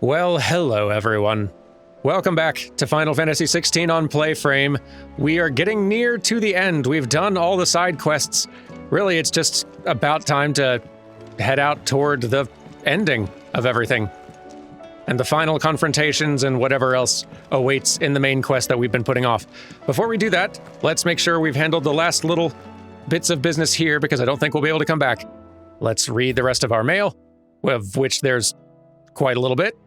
Well, hello everyone. Welcome back to Final Fantasy XVI on PlayFrame. We are getting near to the end. We've done all the side quests. Really, it's just about time to head out toward the ending of everything. And the final confrontations and whatever else awaits in the main quest that we've been putting off. Before we do that, let's make sure we've handled the last little bits of business here because I don't think we'll be able to come back. Let's read the rest of our mail, of which there's quite a little bit.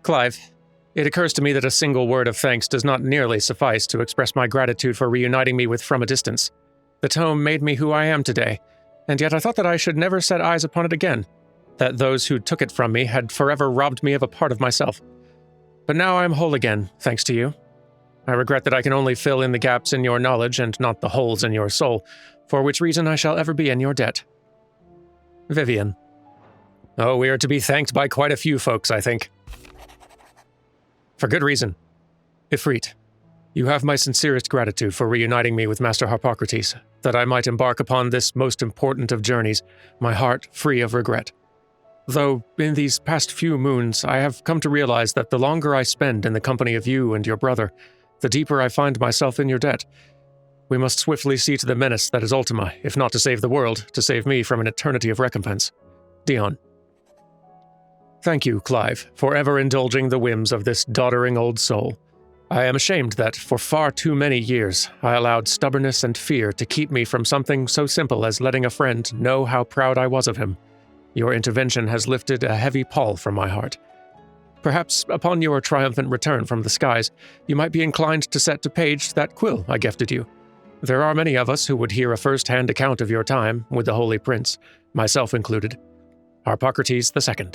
Clive, it occurs to me that a single word of thanks does not nearly suffice to express my gratitude for reuniting me with From a Distance. The tome made me who I am today, and yet I thought that I should never set eyes upon it again, that those who took it from me had forever robbed me of a part of myself. But now I am whole again, thanks to you. I regret that I can only fill in the gaps in your knowledge and not the holes in your soul, for which reason I shall ever be in your debt. Vivian. Oh, we are to be thanked by quite a few folks, I think. For good reason. Ifrit, you have my sincerest gratitude for reuniting me with Master Harpocrates, that I might embark upon this most important of journeys, my heart free of regret. Though, in these past few moons, I have come to realize that the longer I spend in the company of you and your brother, the deeper I find myself in your debt. We must swiftly see to the menace that is Ultima, if not to save the world, to save me from an eternity of recompense. Dion. Thank you, Clive, for ever indulging the whims of this doddering old soul. I am ashamed that, for far too many years, I allowed stubbornness and fear to keep me from something so simple as letting a friend know how proud I was of him. Your intervention has lifted a heavy pall from my heart. Perhaps, upon your triumphant return from the skies, you might be inclined to set to page that quill I gifted you. There are many of us who would hear a first-hand account of your time with the Holy Prince, myself included. Harpocrates II.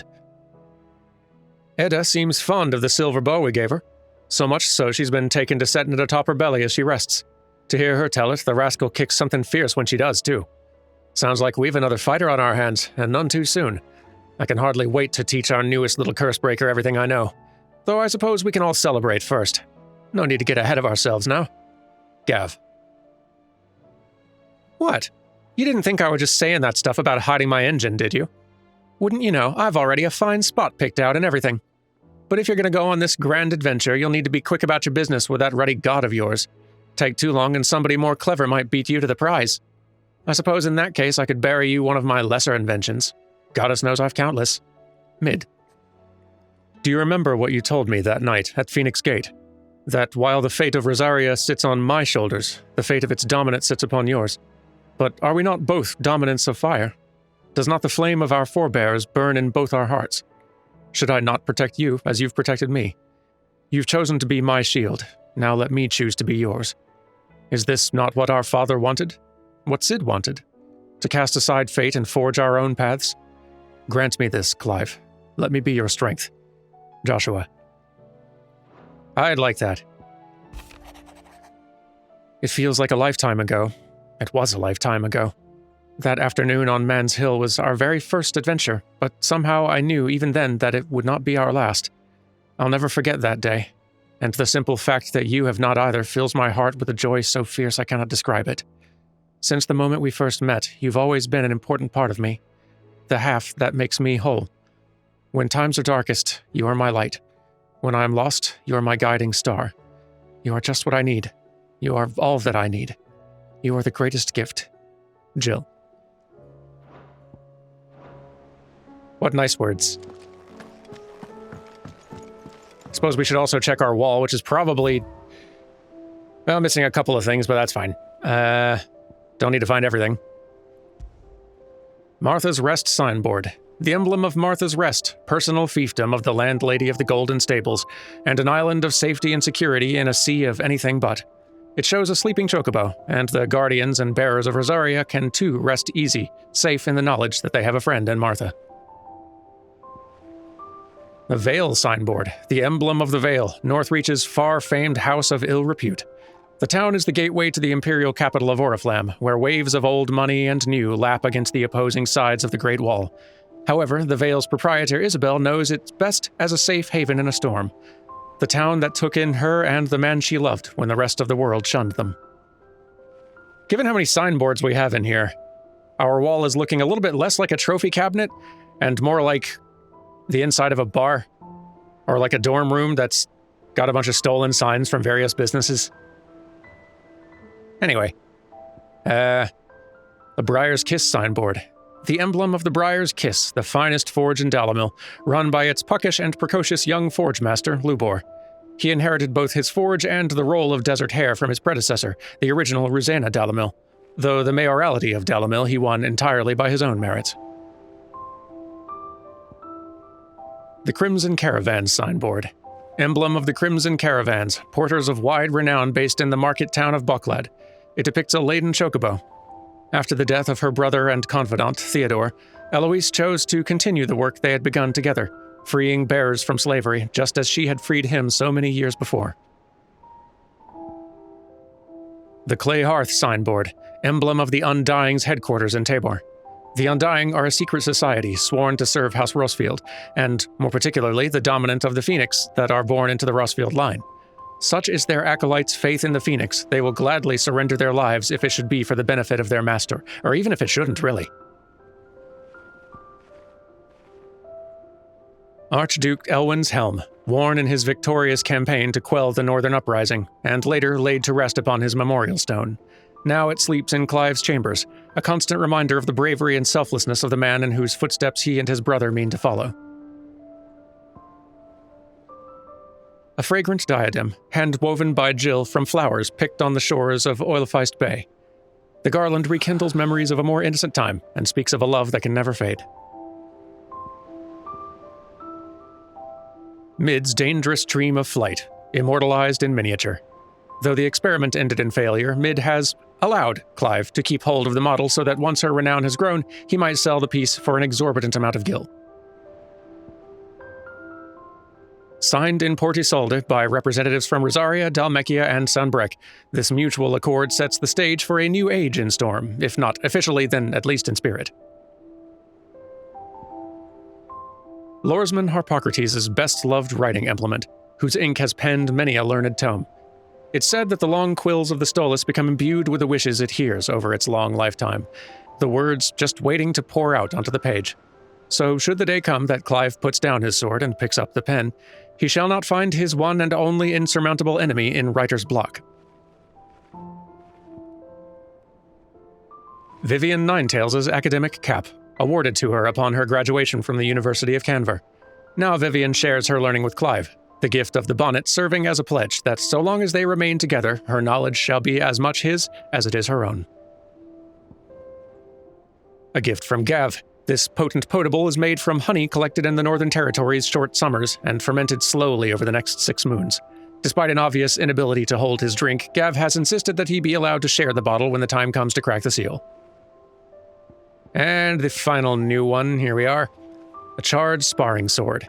Edda seems fond of the silver bow we gave her. So much so she's been taken to setting it atop her belly as she rests. To hear her tell it, the rascal kicks something fierce when she does, too. Sounds like we've another fighter on our hands, and none too soon. I can hardly wait to teach our newest little curse-breaker everything I know. Though I suppose we can all celebrate first. No need to get ahead of ourselves now. Gav. What? You didn't think I was just saying that stuff about hiding my engine, did you? Wouldn't you know, I've already a fine spot picked out and everything. But if you're going to go on this grand adventure, you'll need to be quick about your business with that ruddy god of yours. Take too long and somebody more clever might beat you to the prize. I suppose in that case I could bury you one of my lesser inventions. Goddess knows I've countless. Mid. Do you remember what you told me that night at Phoenix Gate? That while the fate of Rosaria sits on my shoulders, the fate of its dominant sits upon yours. But are we not both dominants of fire? Does not the flame of our forebears burn in both our hearts? Should I not protect you as you've protected me? You've chosen to be my shield. Now let me choose to be yours. Is this not what our father wanted? What Sid wanted? To cast aside fate and forge our own paths? Grant me this, Clive. Let me be your strength. Joshua. I'd like that. It feels like a lifetime ago. It was a lifetime ago. That afternoon on Man's Hill was our very first adventure, but somehow I knew even then that it would not be our last. I'll never forget that day, and the simple fact that you have not either fills my heart with a joy so fierce I cannot describe it. Since the moment we first met, you've always been an important part of me, the half that makes me whole. When times are darkest, you are my light. When I am lost, you are my guiding star. You are just what I need. You are all that I need. You are the greatest gift. Jill. What nice words. Suppose we should also check our wall, which is probably... well, missing a couple of things, but that's fine. Don't need to find everything. Martha's Rest signboard. The emblem of Martha's Rest, personal fiefdom of the landlady of the Golden Stables, and an island of safety and security in a sea of anything but. It shows a sleeping chocobo, and the guardians and bearers of Rosaria can too rest easy, safe in the knowledge that they have a friend in Martha. The Vale signboard, the emblem of the Vale, Northreach's far-famed house of ill repute. The town is the gateway to the imperial capital of Oriflamme, where waves of old money and new lap against the opposing sides of the Great Wall. However, the Vale's proprietor Isabel knows it's best as a safe haven in a storm. The town that took in her and the man she loved when the rest of the world shunned them. Given how many signboards we have in here, Our wall is looking a little bit less like a trophy cabinet and more like the inside of a bar or like a dorm room that's got a bunch of stolen signs from various businesses. Anyway, the Briar's Kiss signboard. The emblem of the Briar's Kiss, the finest forge in Dalamil, run by its puckish and precocious young forge master, Lubor. He inherited both his forge and the role of Desert Hare from his predecessor, the original Ruzana Dalamil, though the mayoralty of Dalamil he won entirely by his own merits. The Crimson Caravans signboard. Emblem of the Crimson Caravans, porters of wide renown based in the market town of Bucklad. It depicts a laden chocobo. After the death of her brother and confidant, Theodore, Eloise chose to continue the work they had begun together, freeing bearers from slavery, just as she had freed him so many years before. The Clay Hearth signboard, emblem of the Undying's headquarters in Tabor. The Undying are a secret society sworn to serve House Rossfield, and, more particularly, the dominant of the Phoenix that are born into the Rossfield line. Such is their acolytes' faith in the Phoenix, they will gladly surrender their lives if it should be for the benefit of their master, or even if it shouldn't, really. Archduke Elwyn's helm, worn in his victorious campaign to quell the Northern Uprising, and later laid to rest upon his memorial stone. Now it sleeps in Clive's chambers, a constant reminder of the bravery and selflessness of the man in whose footsteps he and his brother mean to follow. A fragrant diadem, hand-woven by Jill from flowers picked on the shores of Oilfeist Bay. The garland rekindles memories of a more innocent time and speaks of a love that can never fade. Mid's dangerous dream of flight, immortalized in miniature. Though the experiment ended in failure, Mid has allowed Clive to keep hold of the model so that once her renown has grown, he might sell the piece for an exorbitant amount of gil. Signed in Port Isolde by representatives from Rosaria, Dalmekia, and Sanbreque, this mutual accord sets the stage for a new age in Storm, if not officially, then at least in spirit. Lorsman Harpocrates' best-loved writing implement, whose ink has penned many a learned tome. It's said that the long quills of the Stolas become imbued with the wishes it hears over its long lifetime, the words just waiting to pour out onto the page. So should the day come that Clive puts down his sword and picks up the pen, he shall not find his one and only insurmountable enemy in writer's block. Vivian Ninetails' academic cap, awarded to her upon her graduation from the University of Canver. Now Vivian shares her learning with Clive, the gift of the bonnet serving as a pledge that so long as they remain together, her knowledge shall be as much his as it is her own. A gift from Gav. This potent potable is made from honey collected in the Northern Territory's short summers and fermented slowly over the next 6 moons. Despite an obvious inability to hold his drink, Gav has insisted that he be allowed to share the bottle when the time comes to crack the seal. And the final new one, here we are. A charred sparring sword.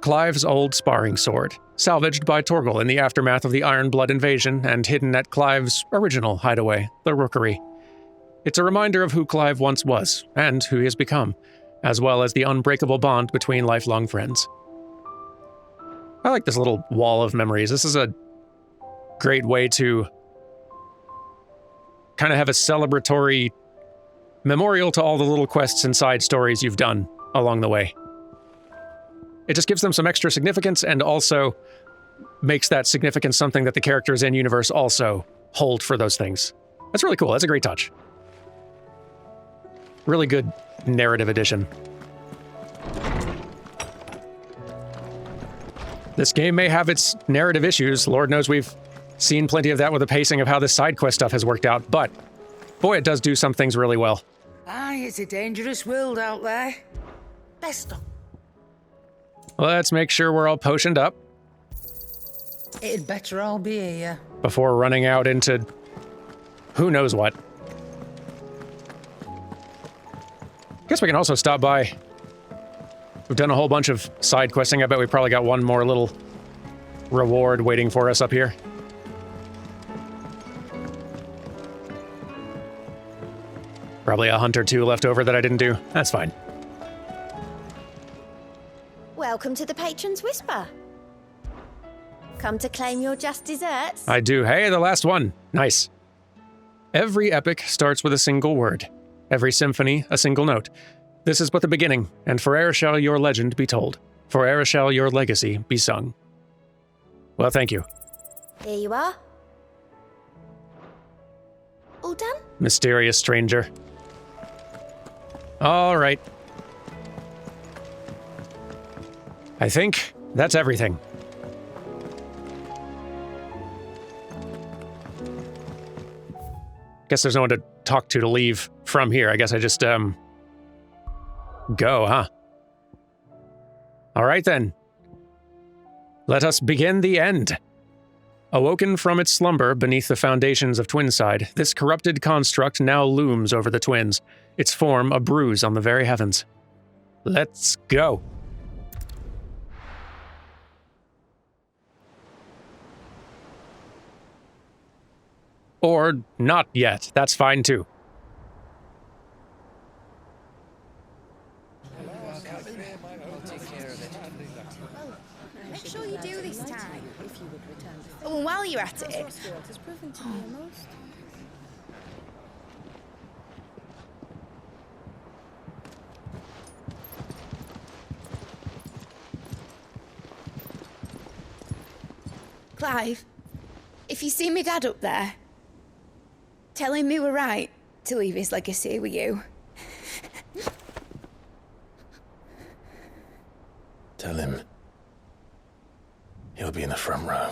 Clive's old sparring sword, salvaged by Torgal in the aftermath of the Ironblood invasion and hidden at Clive's original hideaway, the Rookery. It's a reminder of who Clive once was, and who he has become, as well as the unbreakable bond between lifelong friends. I like this little wall of memories. This is a great way to kind of have a celebratory memorial to all the little quests and side stories you've done along the way. It just gives them some extra significance and also makes that significance something that the characters in universe also hold for those things. That's really cool. That's a great touch. Really good narrative addition. This game may have its narrative issues. Lord knows we've seen plenty of that with the pacing of how this side quest stuff has worked out, but boy, it does do some things really well. Aye, it's a dangerous world out there. Let's stop. Let's make sure we're all potioned up. It'd better all be here. Before running out into who knows what. Guess we can also stop by. We've done a whole bunch of side questing. I bet we probably got one more little reward waiting for us up here. Probably a hunt or two left over that I didn't do. That's fine. Welcome to the Patron's Whisper. Come to claim your just desserts? I do. Hey, the last one. Nice. Every epic starts with a single word. Every symphony, a single note. This is but the beginning, and fore'er shall your legend be told. Fore'er shall your legacy be sung. Well, thank you. Here you are. All done? Mysterious stranger. All right. I think that's everything. Guess there's no one to talk to leave from here. I guess I just, go, huh? All right, then. Let us begin the end. Awoken from its slumber beneath the foundations of Twinside, this corrupted construct now looms over the twins, its form a bruise on the very heavens. Let's go. Or not yet. That's fine too. Make sure you do this time. Oh, and while you're at it. Clive, if you see me dad up there, tell him we were right to leave his legacy with you. Tell him he'll be in the front row.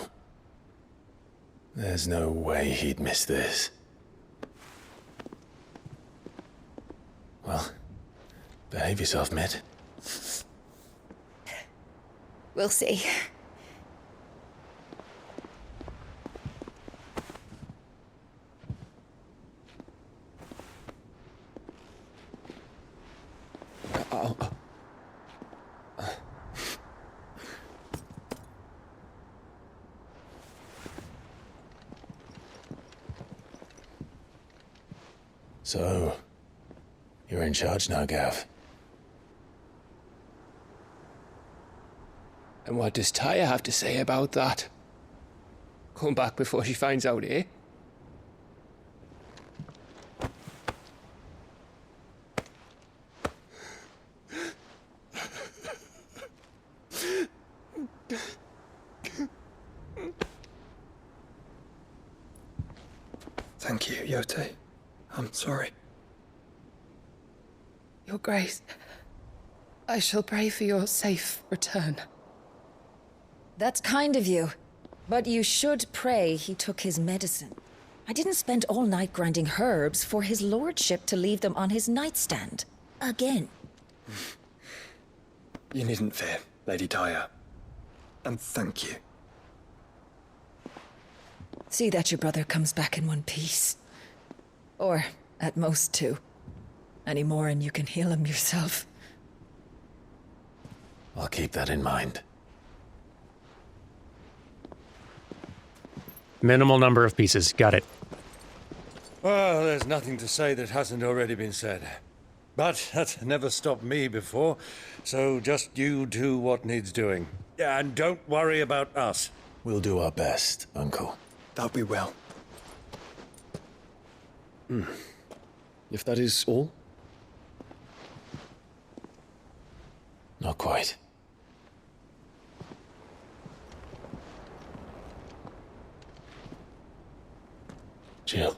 There's no way he'd miss this. Well, behave yourself, mate. We'll see. So, you're in charge now, Gav. And what does Taya have to say about that? Come back before she finds out, eh? Thank you, Yote. I'm sorry. Your Grace, I shall pray for your safe return. That's kind of you. But you should pray he took his medicine. I didn't spend all night grinding herbs for his lordship to leave them on his nightstand. Again. You needn't fear, Lady Taya. And thank you. See that your brother comes back in one piece. Or, at most, two. Any more and you can heal him yourself. I'll keep that in mind. Minimal number of pieces. Got it. Well, there's nothing to say that hasn't already been said. But that's never stopped me before, so just you do what needs doing. And don't worry about us. We'll do our best, Uncle. That we will. If that is all? Not quite. Jill.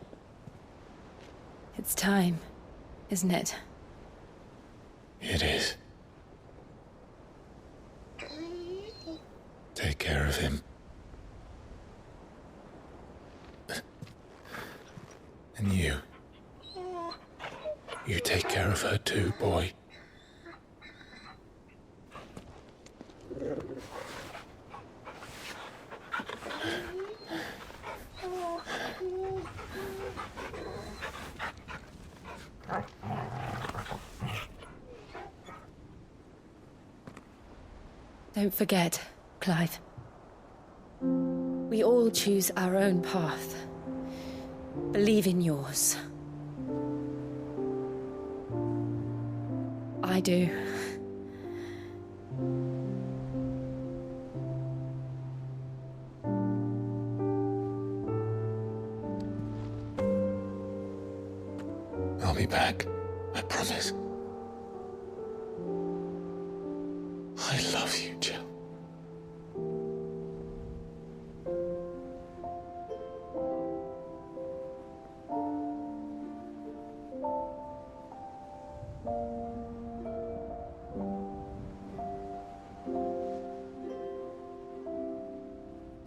It's time, isn't it? It is. Take care of him. And you. You take care of her too, boy. Don't forget, Clive. We all choose our own path. Believe in yours. I do. I'll be back. promise. I love you, Jill.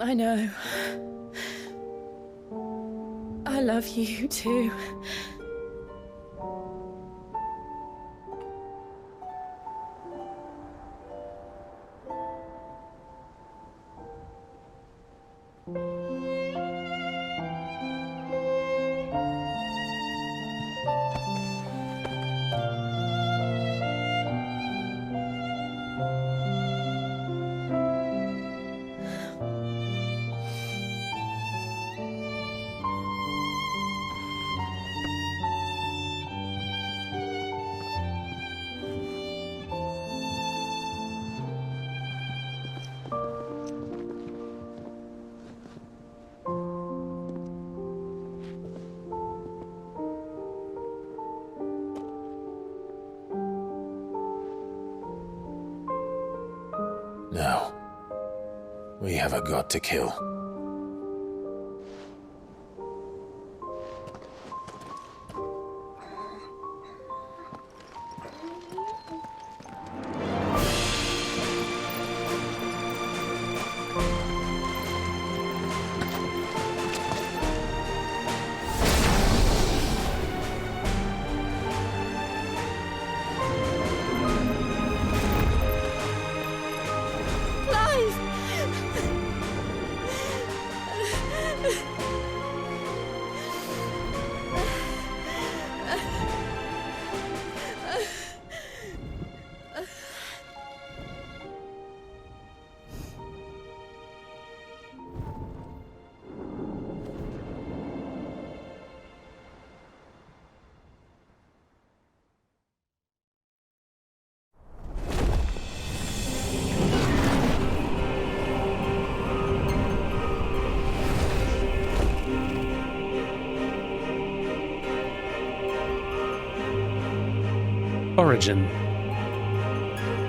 I know. I love you too. Now, we have a god to kill. Origin.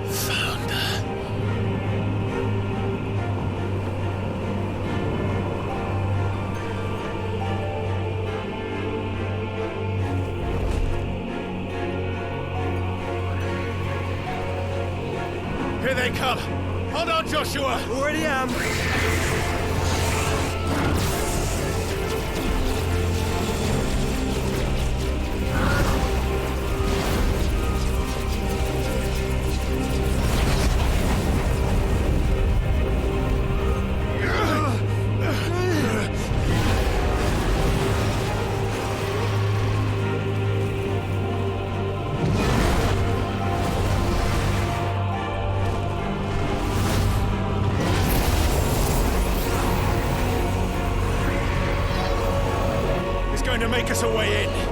Founder. Here they come! Hold on, Joshua! Already am. To make us a way in.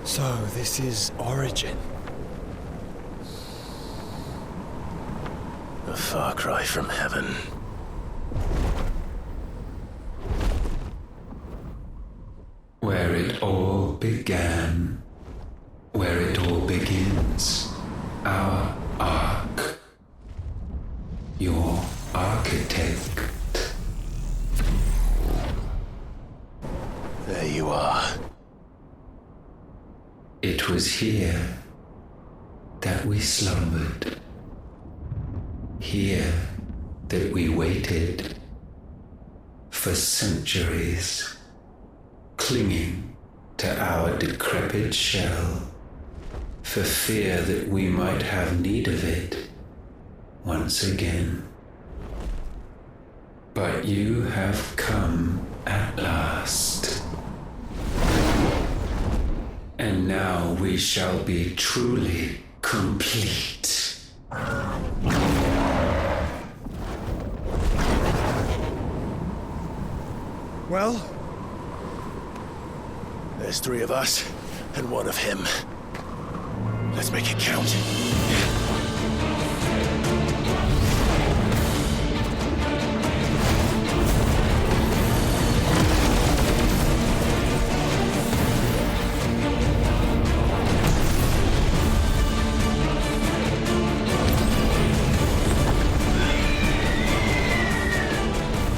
So, this is Origin. A far cry from heaven. Where it all began, where it all begins, our ark, your architect. There you are. It was here that we slumbered. Here that we waited for centuries, clinging to our decrepit shell, for fear that we might have need of it once again. But you have come at last. And now we shall be truly complete. Well, there's 3 of us and 1 of him. Let's make it count.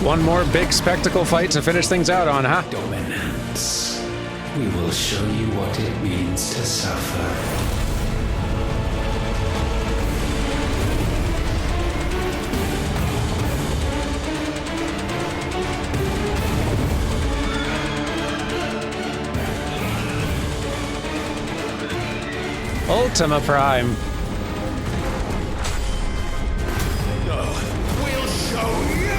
One more big spectacle fight to finish things out on, huh? Dominance. We will show you what it means to suffer. Ultima Prime. We'll show you!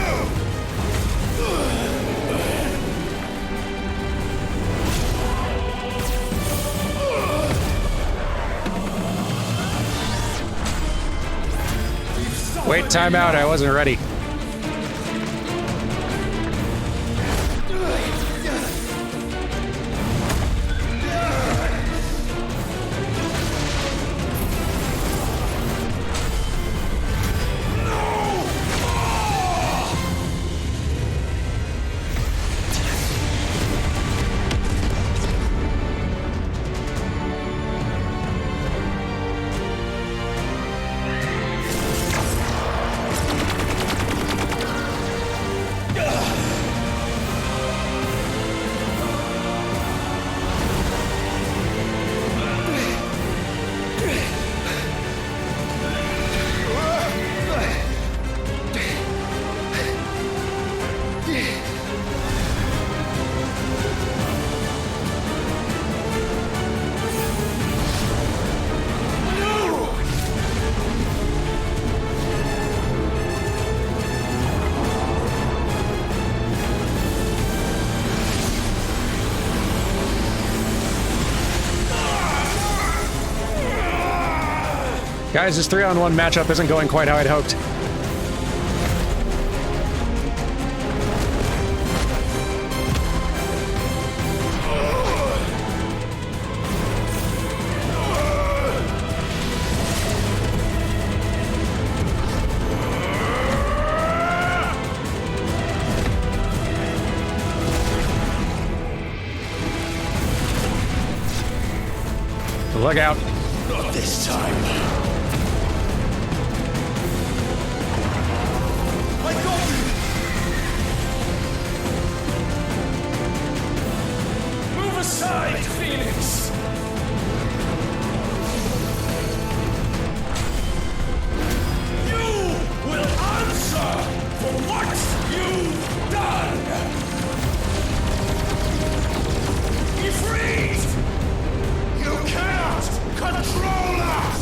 Wait, time out. I wasn't ready. Guys, this 3-on-1 matchup isn't going quite how I'd hoped. Look out. Not this time. I got you! Move aside, Phoenix! You will answer for what you've done! Be freed! You can't control us!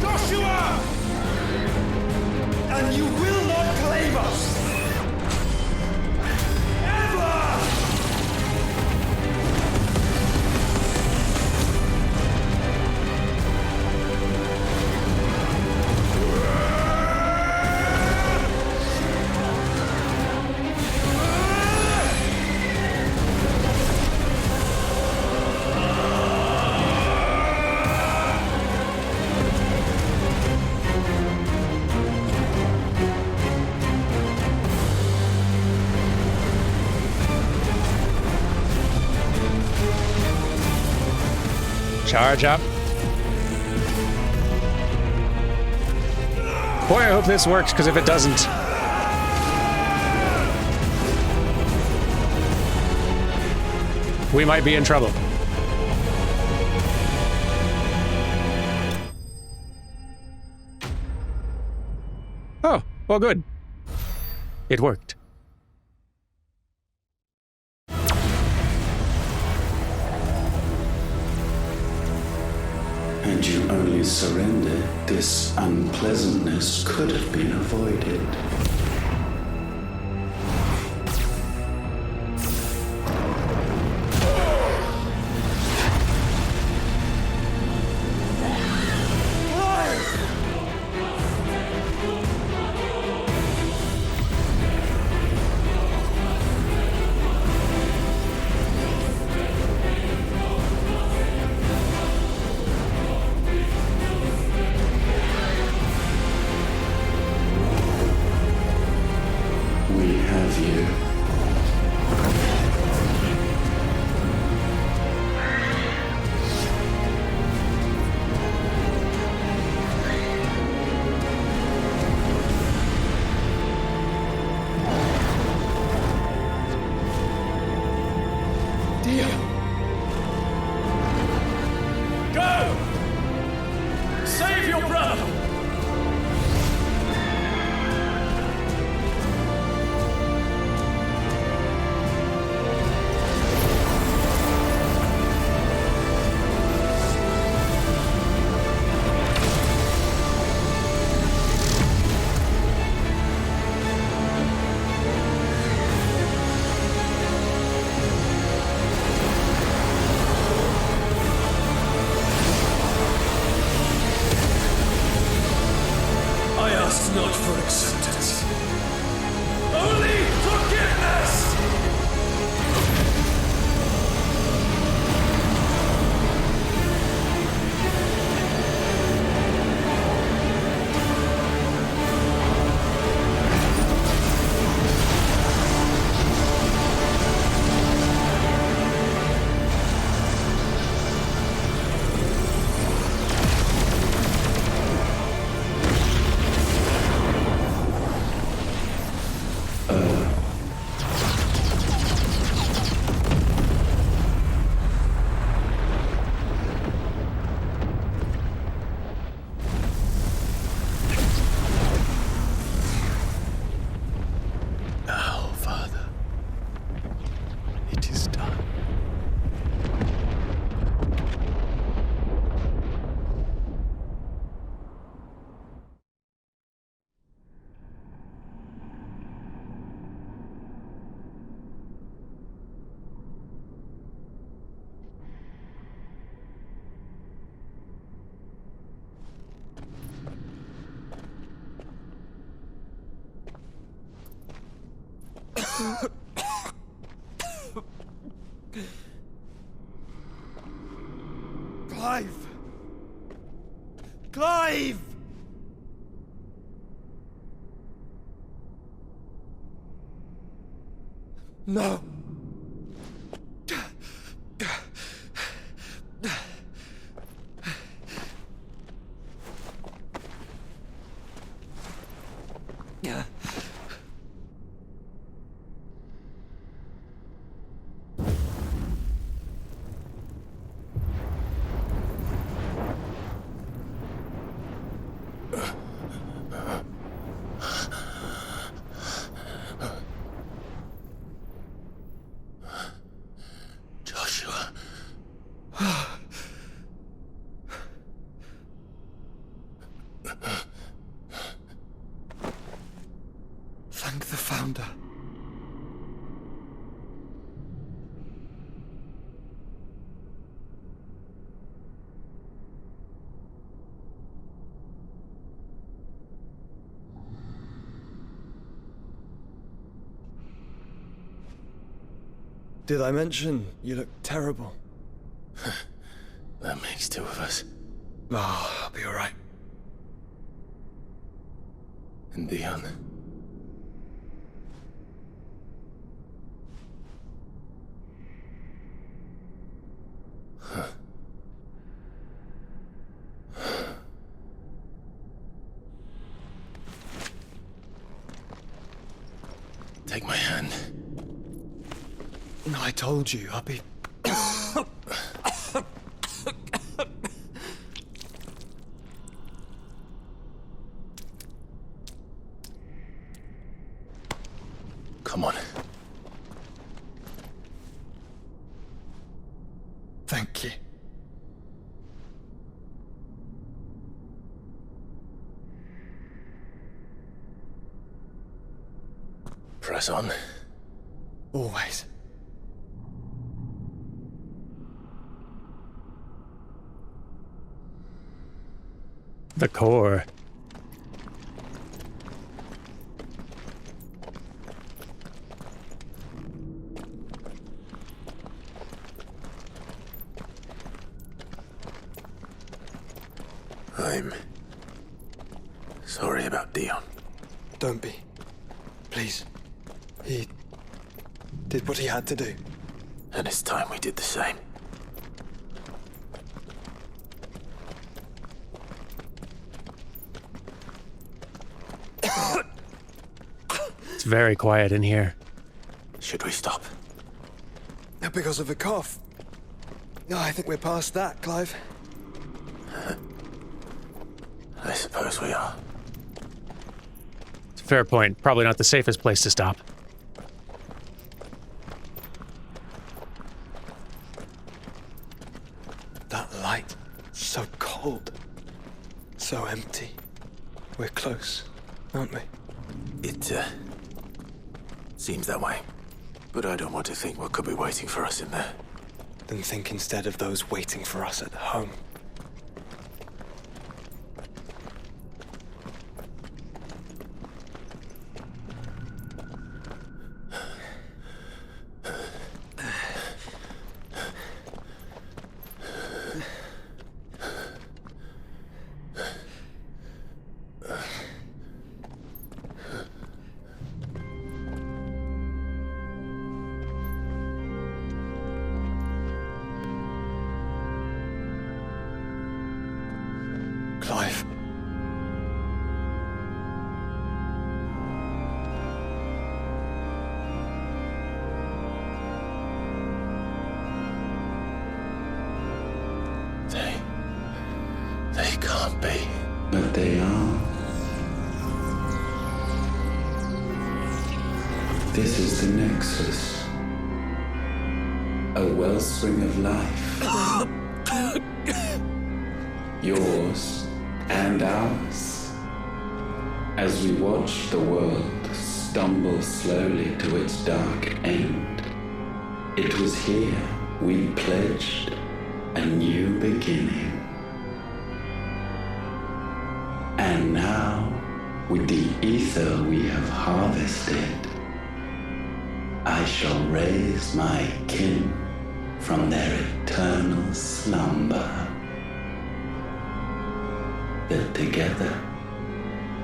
Joshua! And you will not claim us! Ever! Charge up. Boy, I hope this works, because if it doesn't... we might be in trouble. Oh, well, good. It worked. Had you only surrendered, this unpleasantness could have been avoided. We have you. Go! Save your brother! I ask not for acceptance, only forgiveness! Now, Father, it is done. Clive! Clive! No! Joshua. Thank the Founder. Did I mention you look terrible? That makes two of us. Oh, I'll be alright. And Dion? Take my hand. I told you, I'll be... Come on. Thank you. Press on. Always. The core. I'm sorry about Dion. Don't be. Please. He did what he had to do. And it's time we did the same. It's very quiet in here. Should we stop? Because of the cough. No, I think we're past that, Clive. I suppose we are. It's a fair point. Probably not the safest place to stop. That light, so cold. So empty. We're close, aren't we? It, seems that way. But I don't want to think what could be waiting for us in there. Then think instead of those waiting for us at home. Clive. They can't be. But they are. This is the Nexus. A wellspring of life. Yours and ours. As we watch the world stumble slowly to its dark end, it was here we pledged a new beginning. And now, with the ether we have harvested, I shall raise my kin from their eternal slumber. That together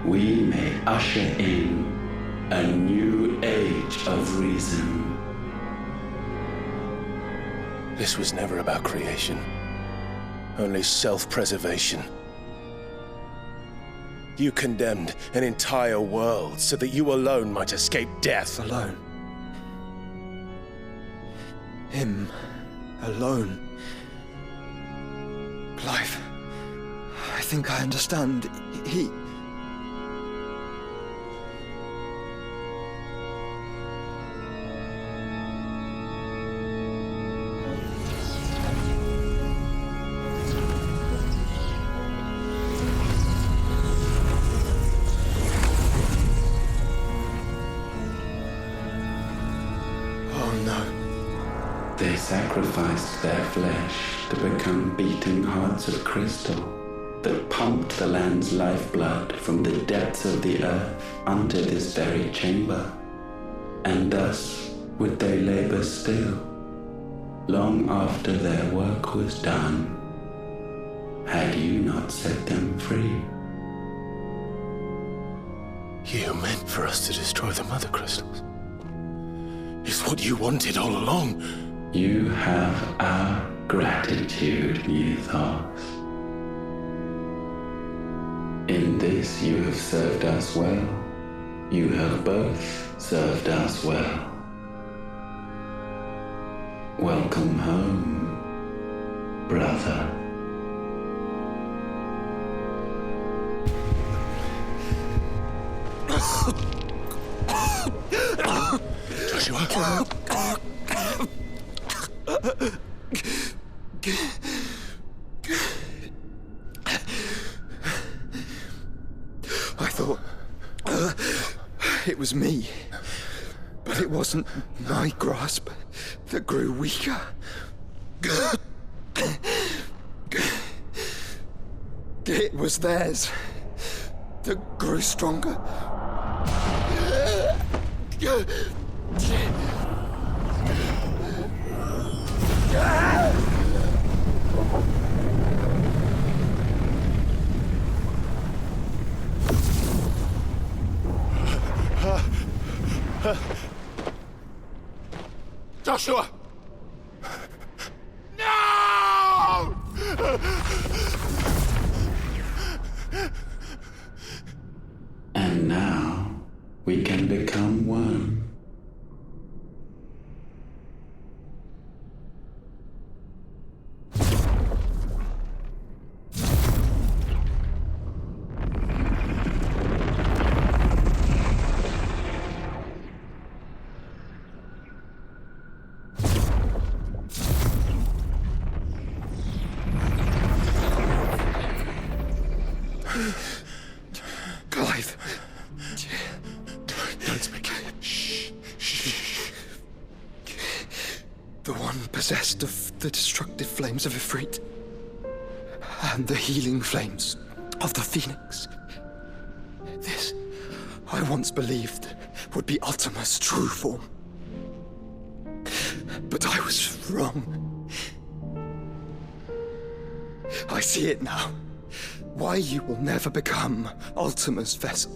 we may usher in a new age of reason. This was never about creation, only self-preservation. You condemned an entire world so that you alone might escape death. Alone. Him. Alone. Clive. I think I understand. He... They sacrificed their flesh to become beating hearts of crystal that pumped the land's lifeblood from the depths of the earth unto this very chamber. And thus would they labor still, long after their work was done, had you not set them free. You meant for us to destroy the mother crystals. It's what you wanted all along. You have our gratitude, Mythos. In this you have served us well. You have both served us well. Welcome home, brother. Joshua? I thought it was me, but it wasn't my grasp that grew weaker. It was theirs that grew stronger. Joshua! No! And now we can become one. Clive. Don't speak. Shh. The one possessed of the destructive flames of Ifrit and the healing flames of the Phoenix. This, I once believed, would be Ultima's true form. But I was wrong. I see it now. Why you will never become Ultima's vessel.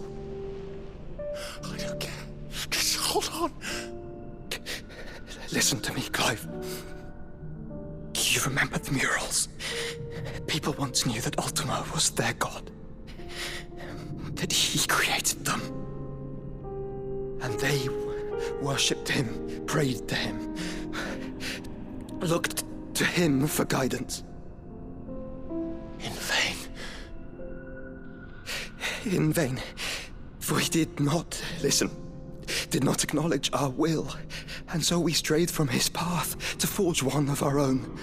I don't care. Just hold on. Listen to me, Clive. You remember the murals? People once knew that Ultima was their god. That he created them. And they worshipped him, prayed to him, looked to him for guidance. In vain. In vain. For he did not listen, did not acknowledge our will, and so we strayed from his path to forge one of our own.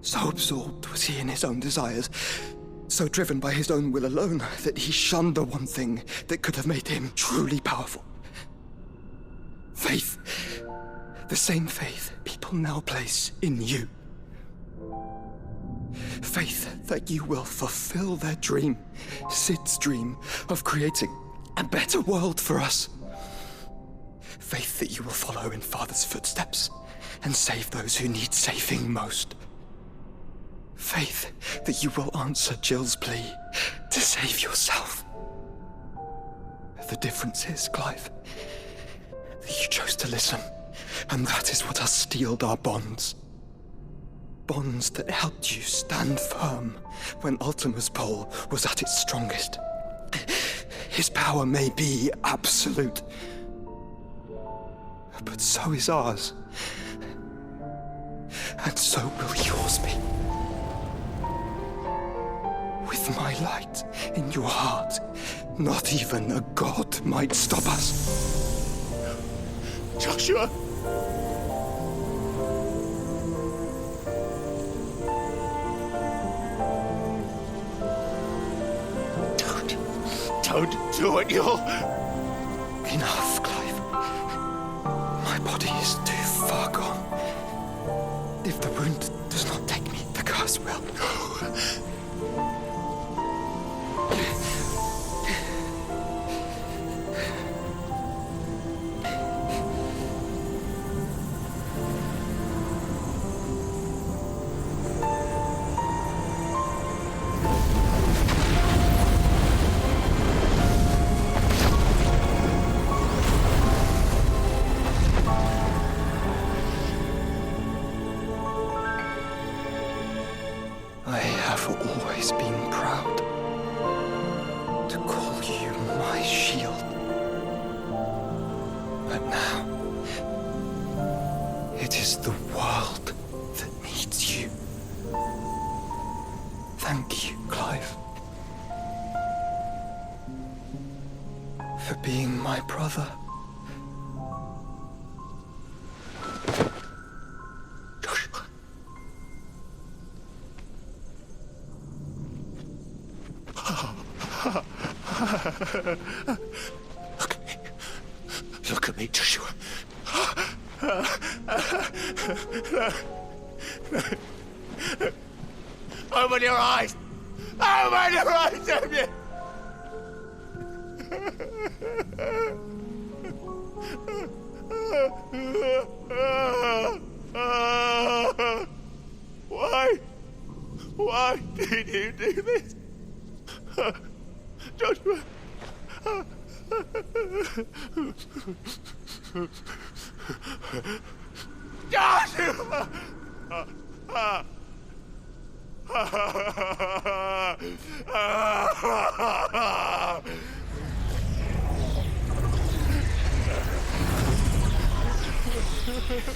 So absorbed was he in his own desires, so driven by his own will alone, that he shunned the one thing that could have made him truly powerful. Faith. The same faith people now place in you. Faith that you will fulfill their dream, Sid's dream, of creating a better world for us. Faith that you will follow in Father's footsteps and save those who need saving most. Faith that you will answer Jill's plea to save yourself. The difference is, Clive, that you chose to listen, and that is what has steeled our bonds. Bonds that helped you stand firm when Ultima's pull was at its strongest. His power may be absolute, but so is ours. And so will yours be. With my light in your heart, not even a god might stop us. Joshua! Don't do it, you'll... Enough, Clive. My body is too far gone. If the wound does not take me, the curse will. I have always been proud to call you my shield. But now, it is the world that needs you. Thank you, Clive, for being my brother Look at me, Joshua. Open your eyes! Open your eyes, Damien! Why? Why did you do this? Joshua! Joshua!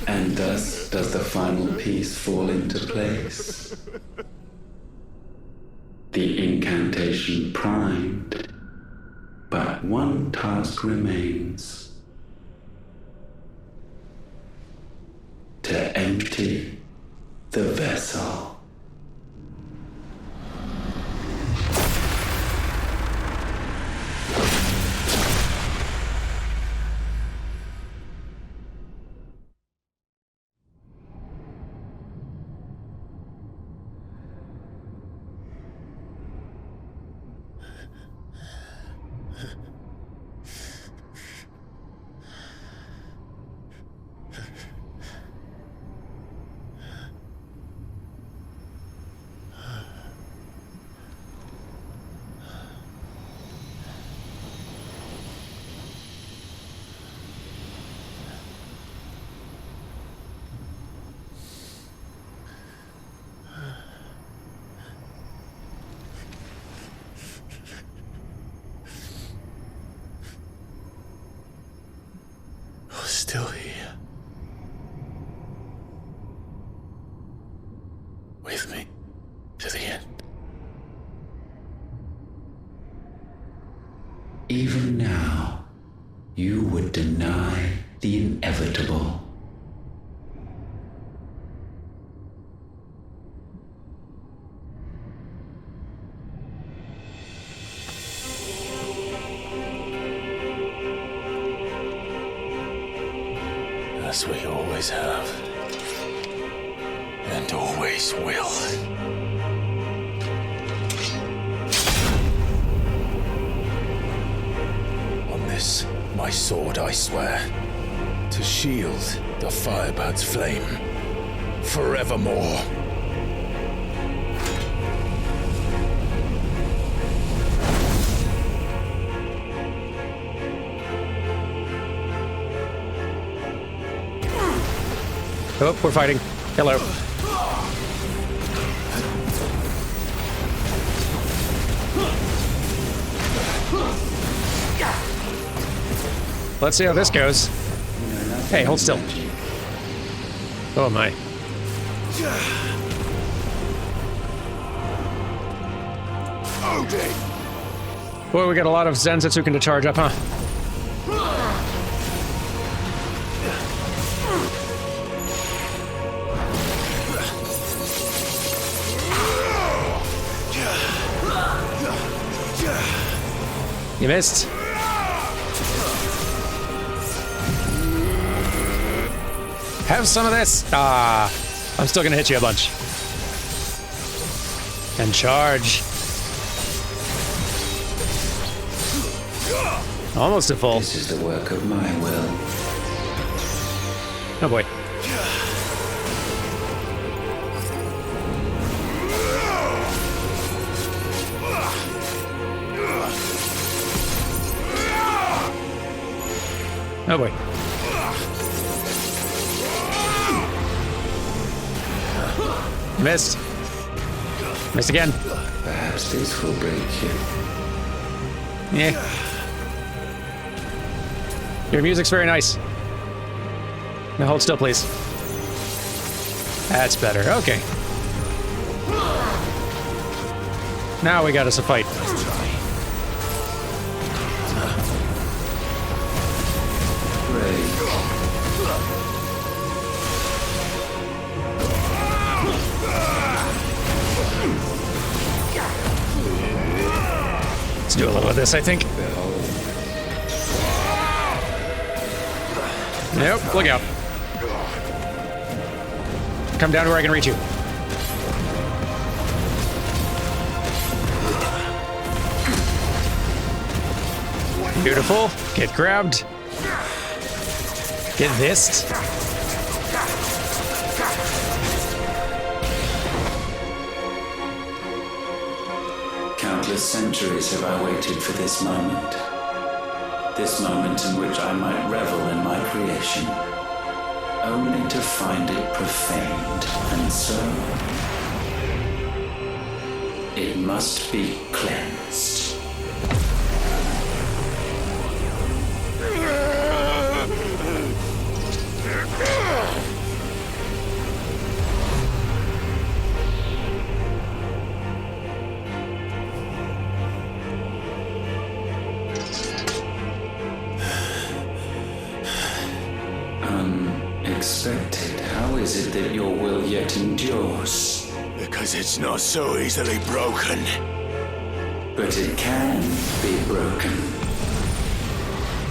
And thus does the final piece fall into place. The incantation primed, but one task remains. To empty the vessel. Still here. With me to the end. Even now, you would deny the inevitable. As we always have, and always will. On this, my sword, I swear, to shield the Firebird's flame forevermore. Oh, we're fighting. Hello. Let's see how this goes. Hey, hold still. Oh my. Boy, we got a lot of Zenzetsuken to charge up, huh? You missed. Have some of this. Ah, I'm still gonna hit you a bunch. And charge. Almost at full. This is the work of my will. Oh boy. Oh boy. Missed. Missed again. Perhaps this will break you. Yeah. Your music's very nice. Now hold still, please. That's better. Okay. Now we got us a fight. Let's do a little of this, I think. Nope, look out. Come down to where I can reach you. Beautiful. Get grabbed. Get this. Countless centuries have I waited for this moment. This moment in which I might revel in my creation, only to find it profaned, and so it must be cleansed. Unexpected. How is it that your will yet endures? Because it's not so easily broken. But it can be broken.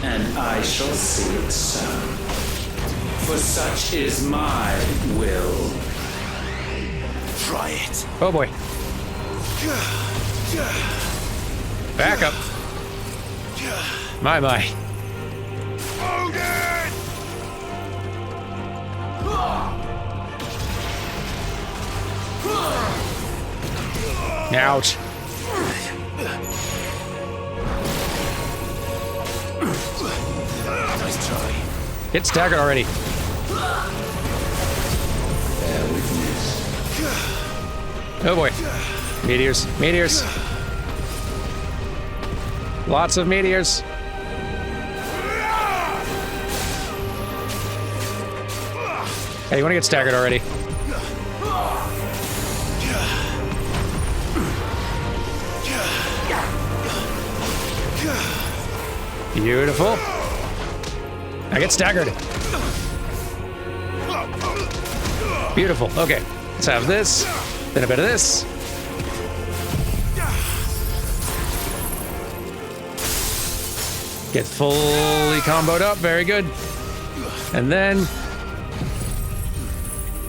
And I shall see it so. For such is my will. Try it. Oh boy. Back up. My. Ouch. Nice try. Get staggered already. Bear witness. Oh boy. Meteors. Meteors. Lots of meteors. Hey, you want to get staggered already? Beautiful. I get staggered. Beautiful. Okay. Let's have this. Then a bit of this. Get fully comboed up. Very good. And then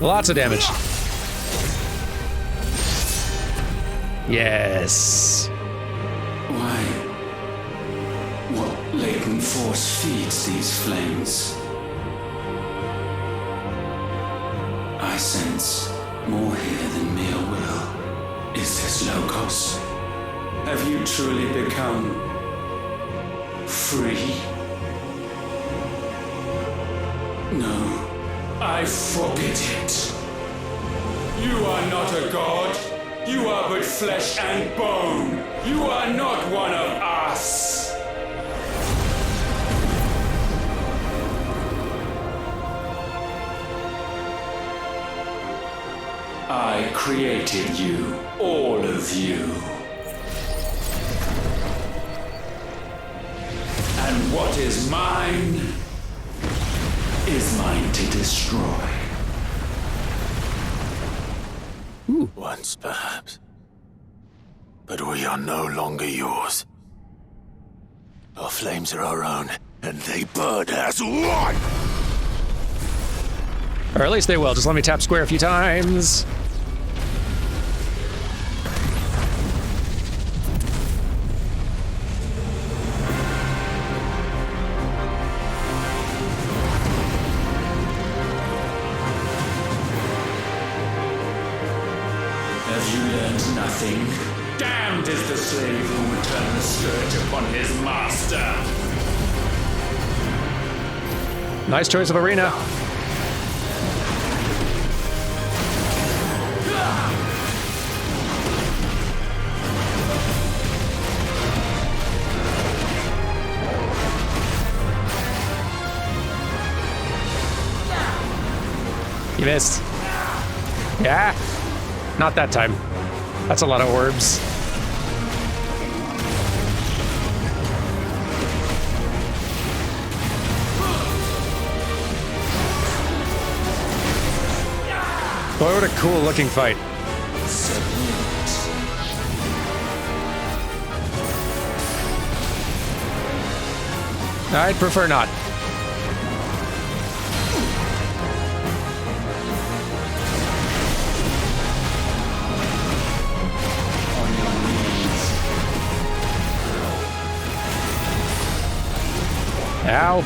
lots of damage. Yes. Why? What latent force feeds these flames? I sense more here than mere will. Is this Logos? Have you truly become free? No, I forbid it. You are not a god. You are but flesh and bone. You are not one of us. I created you, all of you. And what is mine is mine to destroy. Once, perhaps. But we are no longer yours. Our flames are our own, and they burn as one! Or at least they will. Just let me tap square a few times. Have you learned nothing? Damned is the slave who would turn the scourge upon his master. Nice choice of arena. You missed. Yeah. Not that time. That's a lot of orbs. Boy, what a cool looking fight. I'd prefer not. Ow.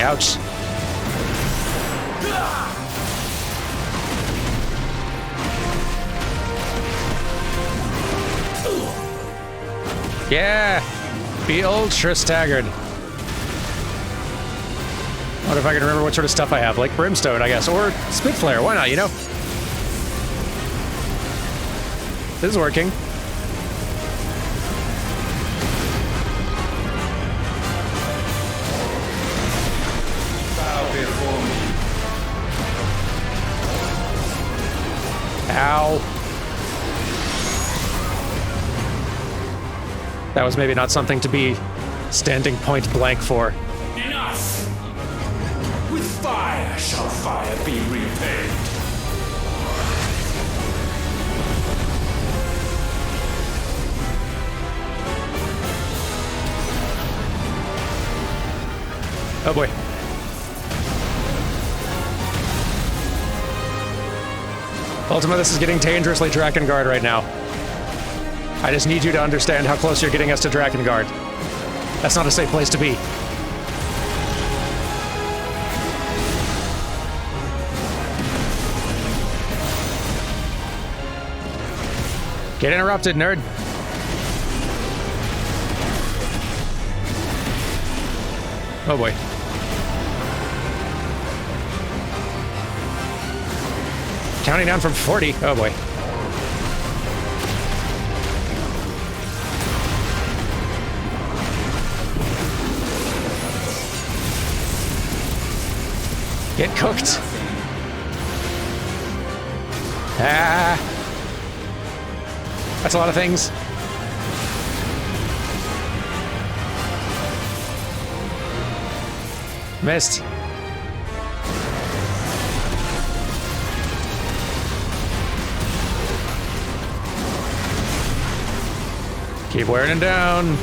Ouch. Yeah. Be ultra staggered. What if I can remember what sort of stuff I have? Like brimstone, I guess. Or spitflare. Why not, you know? This is working. Ow. That was maybe not something to be standing point blank for. Enough! With fire shall fire be repaid. Oh boy. Ultima, this is getting dangerously Drakengard right now. I just need you to understand how close you're getting us to Drakengard. That's not a safe place to be. Get interrupted, nerd. Oh boy. Counting down from 40. Oh boy. Get cooked. Ah. That's a lot of things. Missed. Keep wearing it down.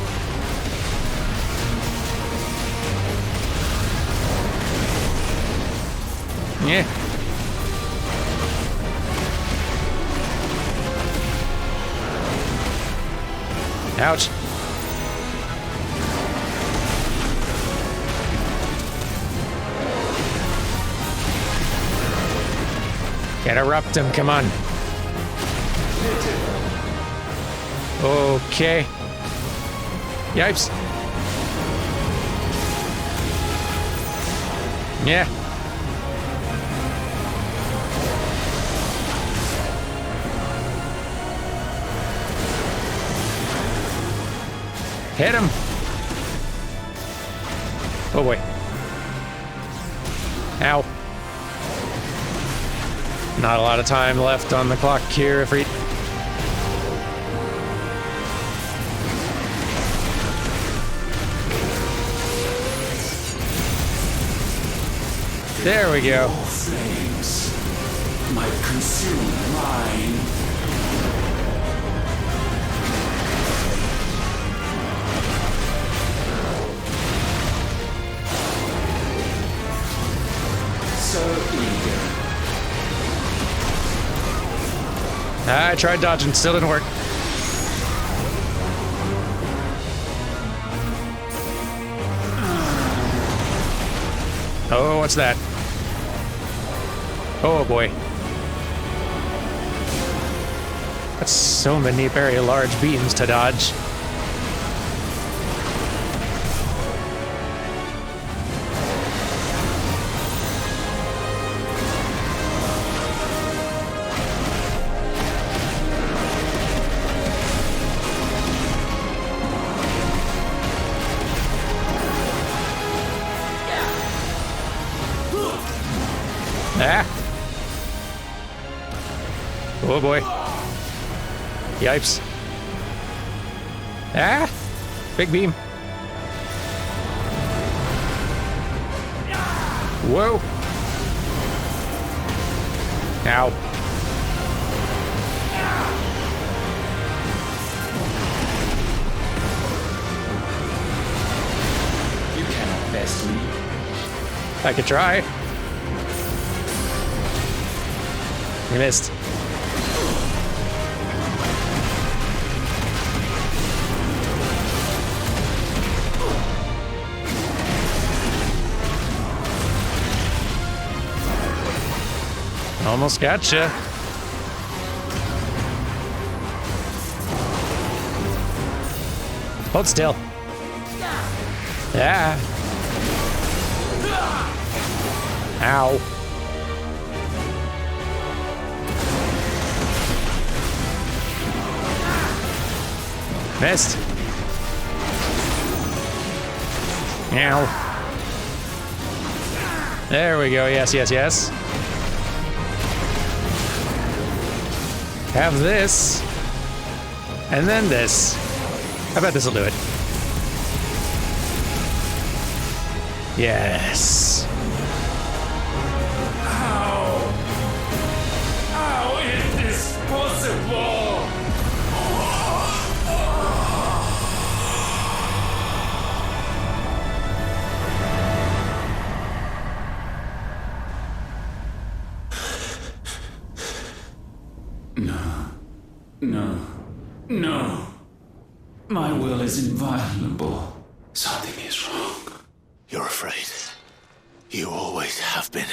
Yeah. Ouch. Interrupt him, come on. Okay. Yipes. Yeah. Hit him. Oh boy. Ow. Not a lot of time left on the clock here, Ifrit. There we go. Flames might consume mine. So eager. I tried dodging, still didn't work. Oh, what's that? Oh boy. That's so many very large beams to dodge. Ah. Oh boy. Yipes. Ah! Big beam. Whoa. Ow. You cannot best me. I could try. You missed. Almost gotcha. Hold still. Yeah. Ow. Missed. Ow. There we go. Yes, yes, yes. Have this. And then this. I bet this'll do it. Yes. How is this possible? No. My will is inviolable. Something is wrong. You're afraid. You always have been.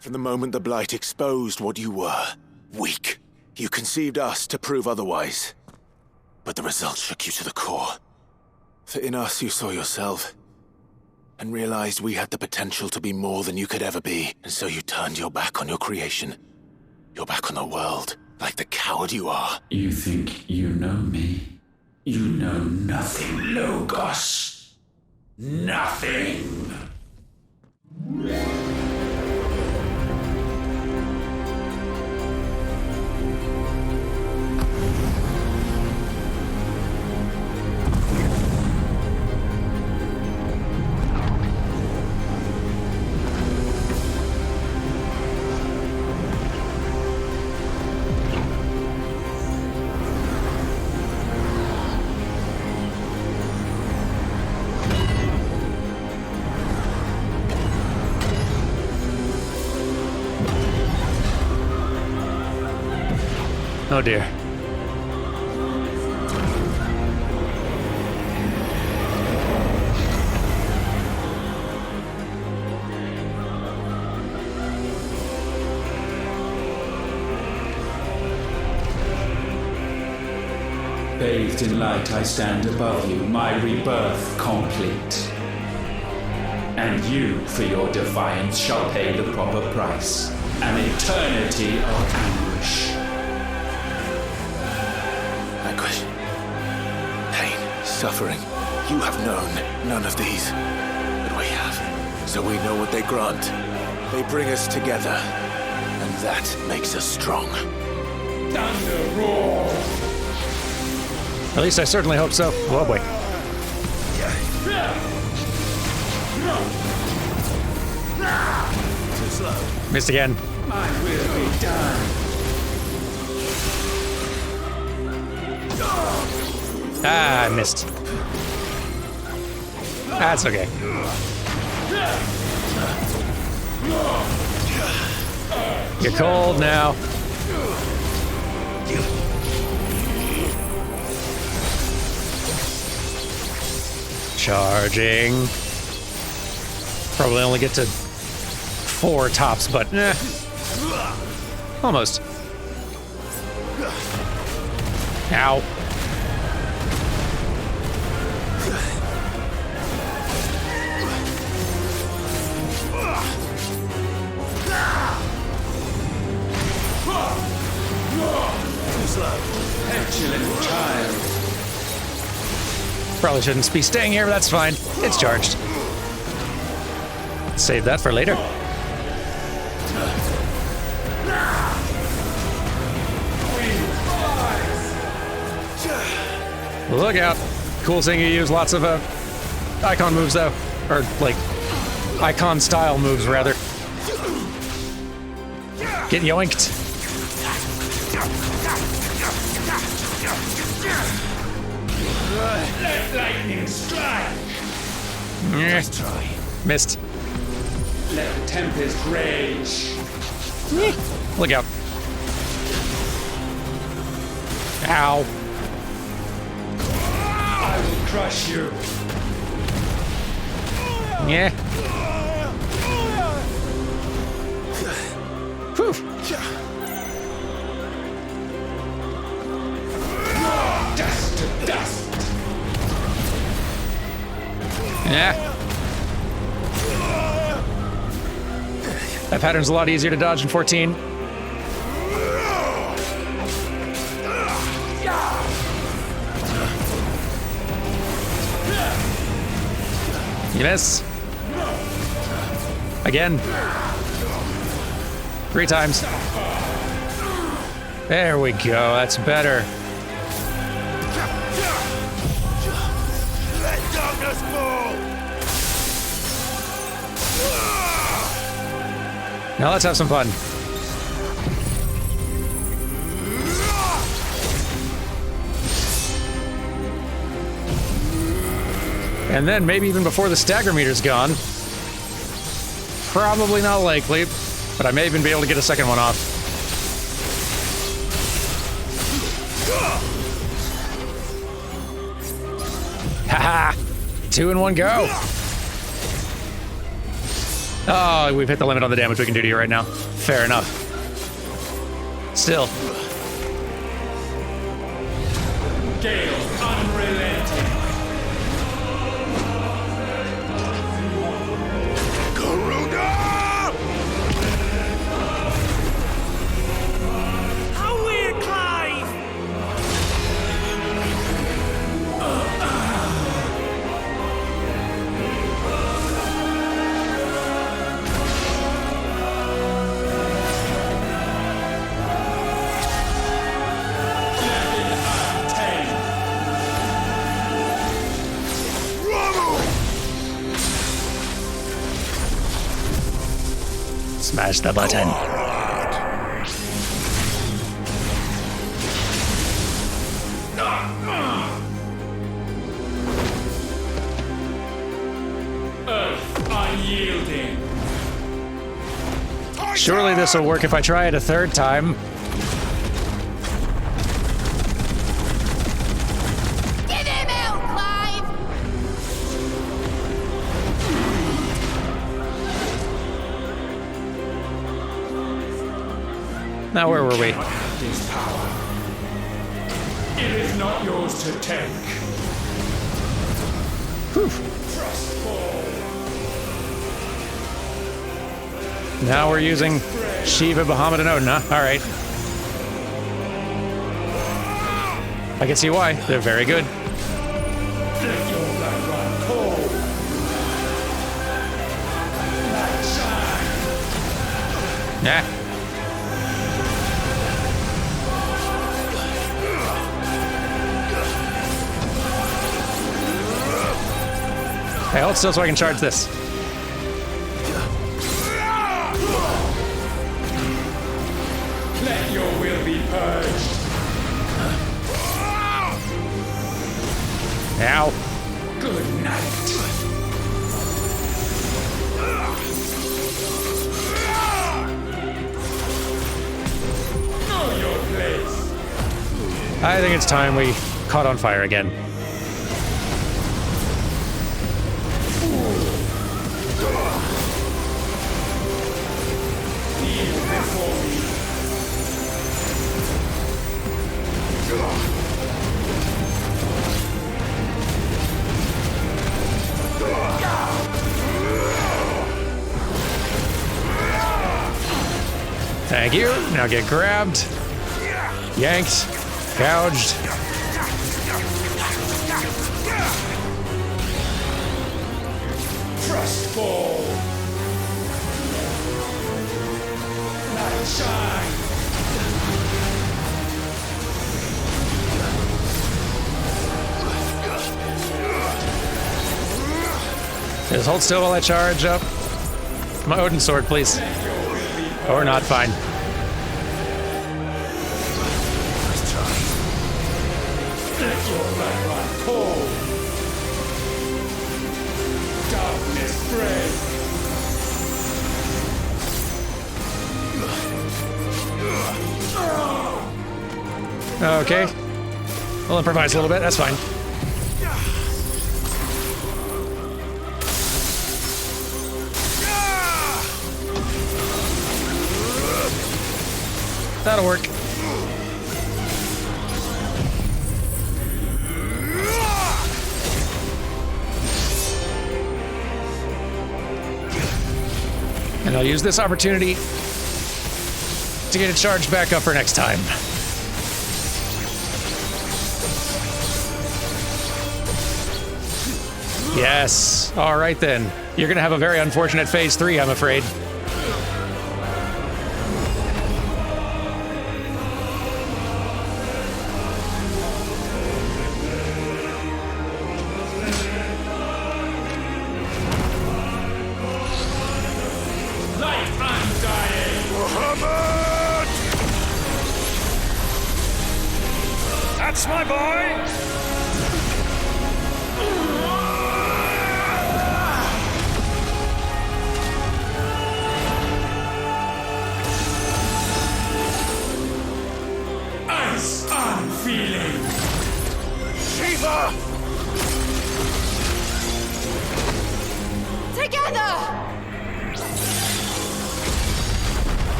From the moment the Blight exposed what you were, weak, you conceived us to prove otherwise. But the results shook you to the core. For in us you saw yourself, and realized we had the potential to be more than you could ever be, and so you turned your back on your creation. Your back on the world, like the coward you are. You think you know me? You know nothing, Logos. Nothing. Oh dear. Bathed in light, I stand above you, my rebirth complete. And you, for your defiance, shall pay the proper price. An eternity of anguish. Anguish. Pain. Suffering. You have known none of these. But we have. So we know what they grant. They bring us together. And that makes us strong. Thunder roar! At least I certainly hope so. Oh boy. Too slow. Missed again. My will be done. Ah, I missed. That's okay. You're cold now. Charging. Probably only get to 4 tops, but almost. Ow. Petulant child. Probably shouldn't be staying here, but that's fine. It's charged. Save that for later. Look out. Cool seeing you use lots of icon moves, though. Or, like, icon style moves, rather. Get yoinked. Let lightning strike. Missed. Let the tempest rage. Look out. Ow. I will crush you. Yeah. Whew. Dust to dust. Yeah. That pattern's a lot easier to dodge in 14. You miss. Again. 3 times. There we go. That's better. Let darkness fall! Now let's have some fun. And then maybe even before the stagger meter's gone. Probably not likely, but I may even be able to get a second one off. Haha! 2 in 1 go! Oh, we've hit the limit on the damage we can do to you right now. Fair enough. Still. Gale unrelenting. How weird, Clive! Smash the button. Unyielding. Surely this will work if I try it a 3rd time. Get him out, Clive! Now where were we? This power. It is not yours to take. Now we're using Shiva, Bahamut, and Odin, huh? Alright. I can see why. They're very good. Let your blood run cold. Light shine. Yeah. Hey, hold still so I can charge this. Let your will be purged. Ow. Good night. Know your place. I think it's time we caught on fire again. Thank you. Now get grabbed, yanked, gouged. Frostfall. Light shine. Just hold still while I charge up my Odin sword, please. Or not, fine. Let your blood run cold. Darkness spread. Okay. We'll improvise a little bit, that's fine. That'll work. And I'll use this opportunity to get it charged back up for next time. Yes. All right then. You're gonna have a very unfortunate phase 3, I'm afraid. That's my boy! Ice unfeeling! Shiva! Together!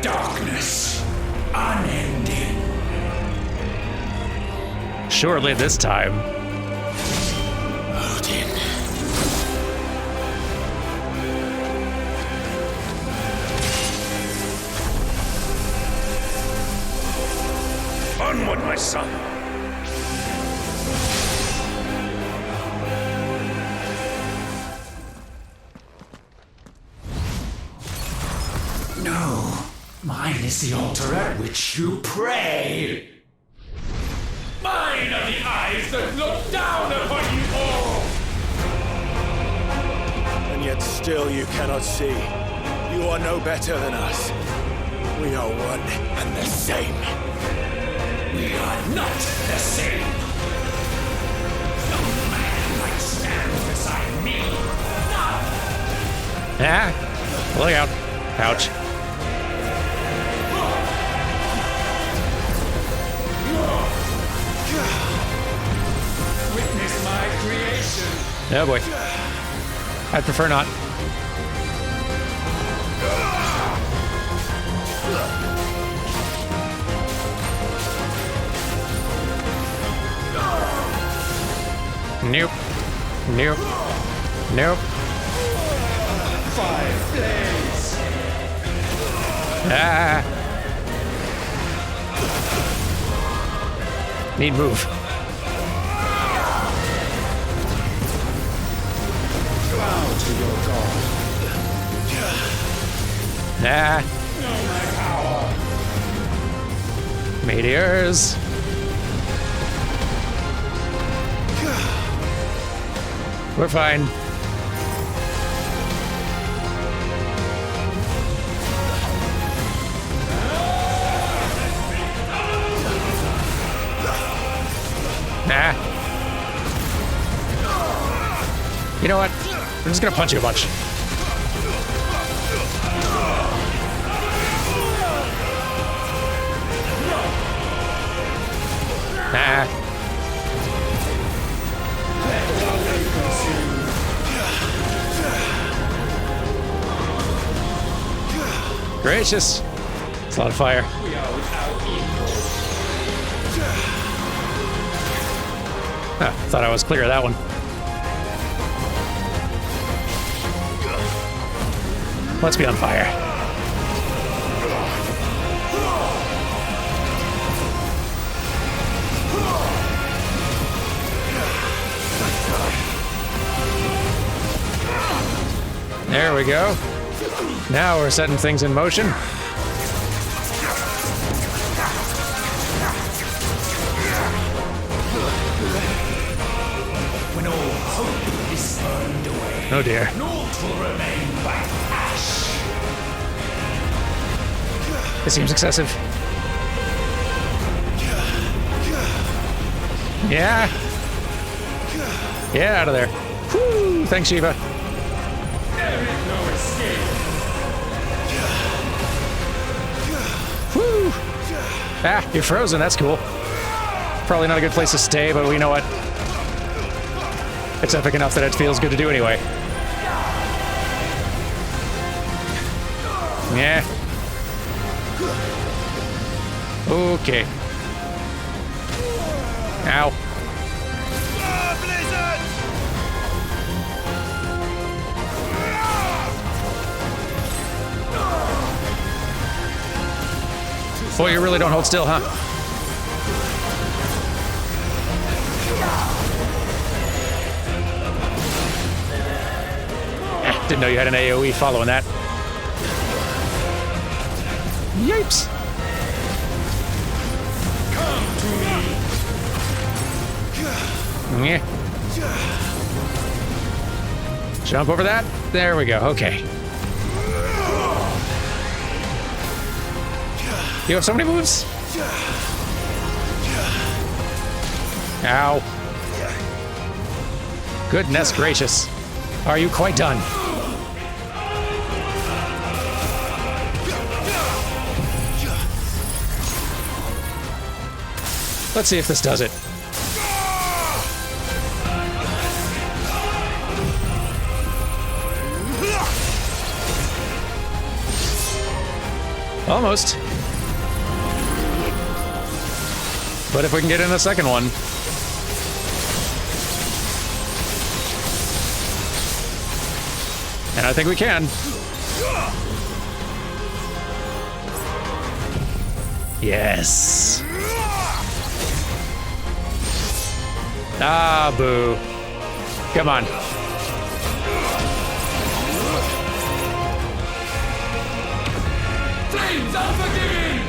Darkness, unending. Surely this time. Odin. Onward, my son. No. Mine is the altar at which you pray. Mine are the eyes that look down upon you all. And yet still you cannot see. You are no better than us. We are one and the same. We are not the same. No man like stands beside me. No. Ah, look out. Ouch. Witness my creation. Oh boy. I'd prefer not. Nope. Nope. Nope. 5 days. Ah. Need move. Bow to your god. Nah. Know my power. Meteors. We're fine. Nah. You know what? I'm just gonna punch you a bunch. Nah. Gracious. It's a lot of fire. Huh, thought I was clear of that one. Let's be on fire. There we go. Now we're setting things in motion. When all hope is burned away, Oh dear. naught will remain but It seems excessive. Yeah. Yeah, out of there. Whew, thanks, Shiva. Whew. Ah, you're frozen. That's cool. Probably not a good place to stay, but you know what? It's epic enough that it feels good to do anyway. Yeah. Okay. Ow. Boy, you really don't hold still, huh? Didn't know you had an AoE following that. Yipes! Yeah. Jump over that. There we go. Okay. You have so many moves. Ow. Goodness gracious. Are you quite done? Let's see if this does it. Almost. But if we can get in the second one. And I think we can. Yes. Ah, boo. Come on. Flames unforgiving!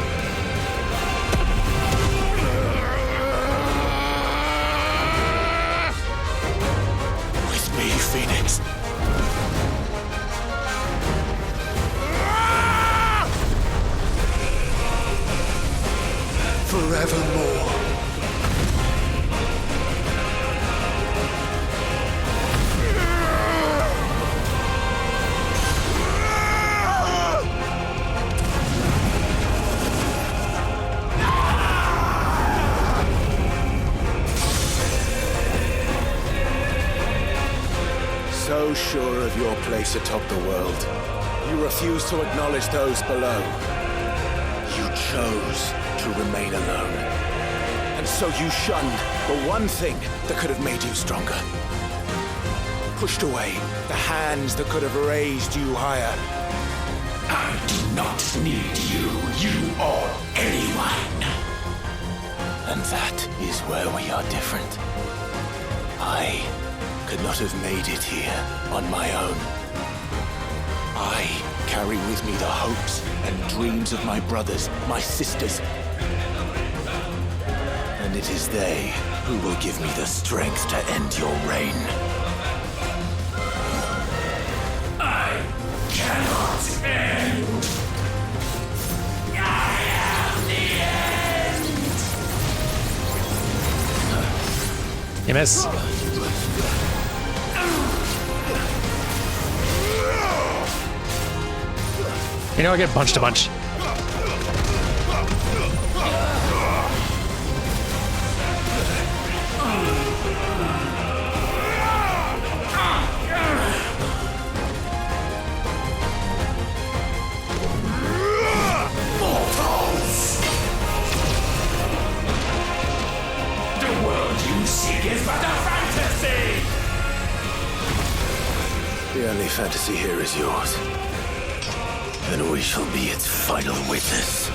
With me, Phoenix. Forevermore. So sure of your place atop the world, you refuse to acknowledge those below. You chose to remain alone. And so you shunned the one thing that could have made you stronger. Pushed away the hands that could have raised you higher. I do not need you or anyone. And that is where we are different. I could not have made it here on my own. I carry with me the hopes and dreams of my brothers, my sisters. And it is they who will give me the strength to end your reign. I cannot end. I am the end. You miss. You know, I get punched a bunch. Mortals! The world you seek is but a fantasy! The only fantasy here is yours. And we shall be its final witness.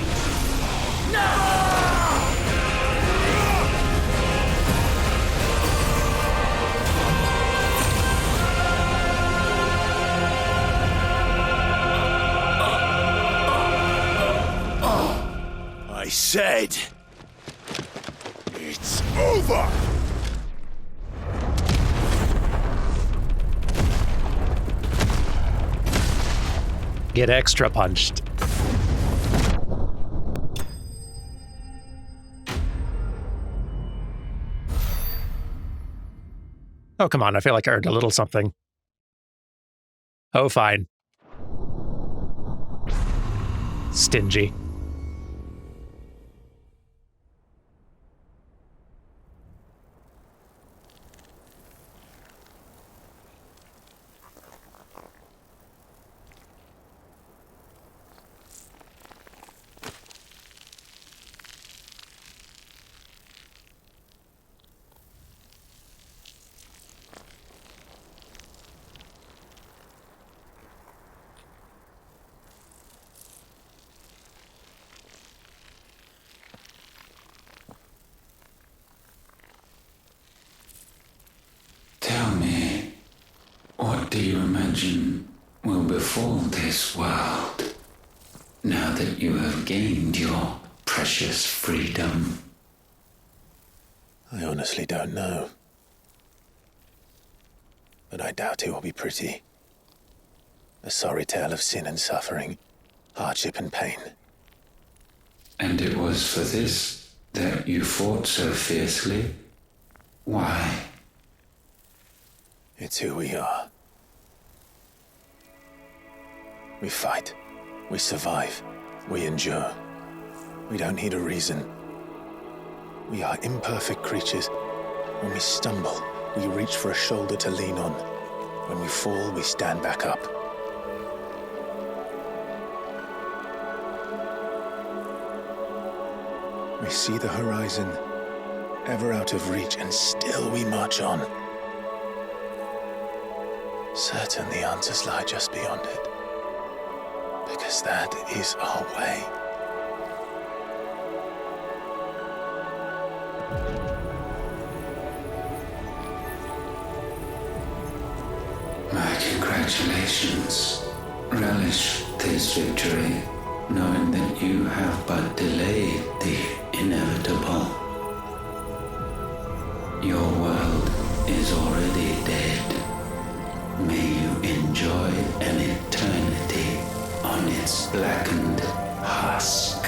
I said, it's over! Get extra punched. Oh, come on, I feel like I earned a little something. Oh, fine. Stingy. Tell me, what do you imagine will befall this world now that you have gained your precious freedom? I honestly don't know. But I doubt it will be pretty. A sorry tale of sin and suffering, hardship and pain. And it was for this that you fought so fiercely? Why? It's who we are. We fight. We survive. We endure. We don't need a reason. We are imperfect creatures. When we stumble, we reach for a shoulder to lean on. When we fall, we stand back up. We see the horizon, ever out of reach, and still we march on. Certain the answers lie just beyond it, because that is our way. My congratulations. Relish this victory, knowing that you have but delayed the inevitable. Your world is already dead. May you enjoy an eternity on its blackened husk.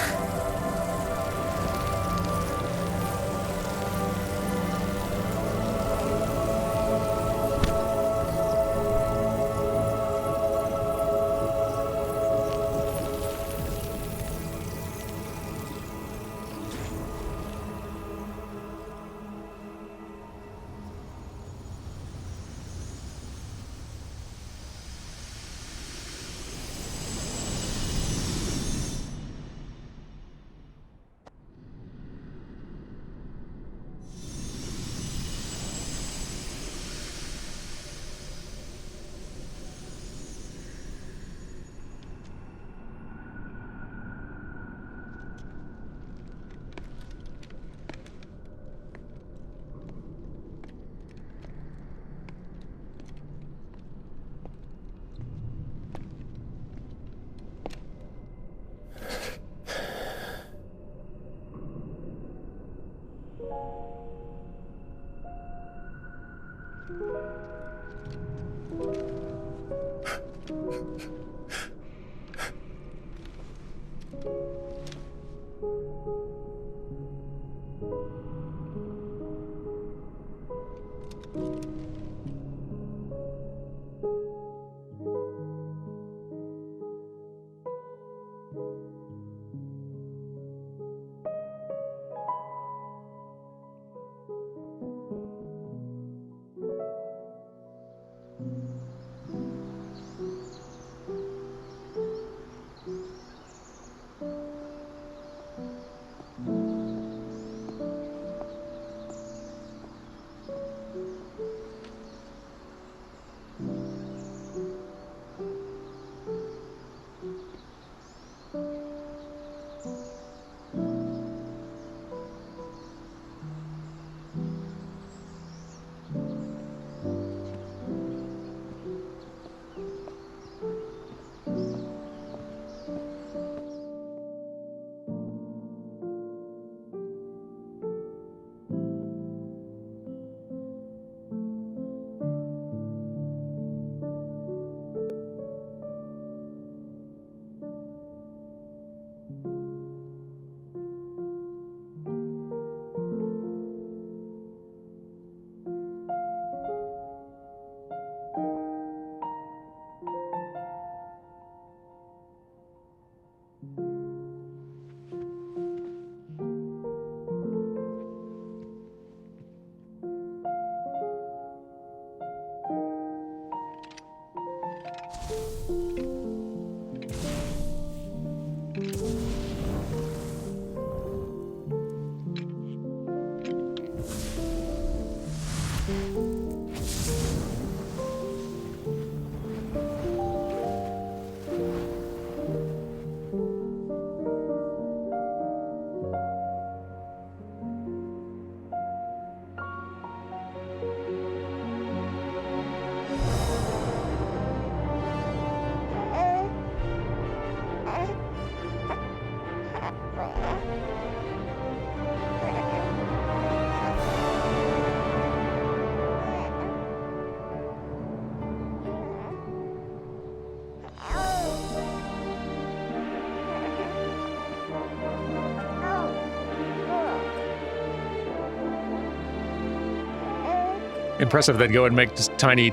impressive they'd go and make just tiny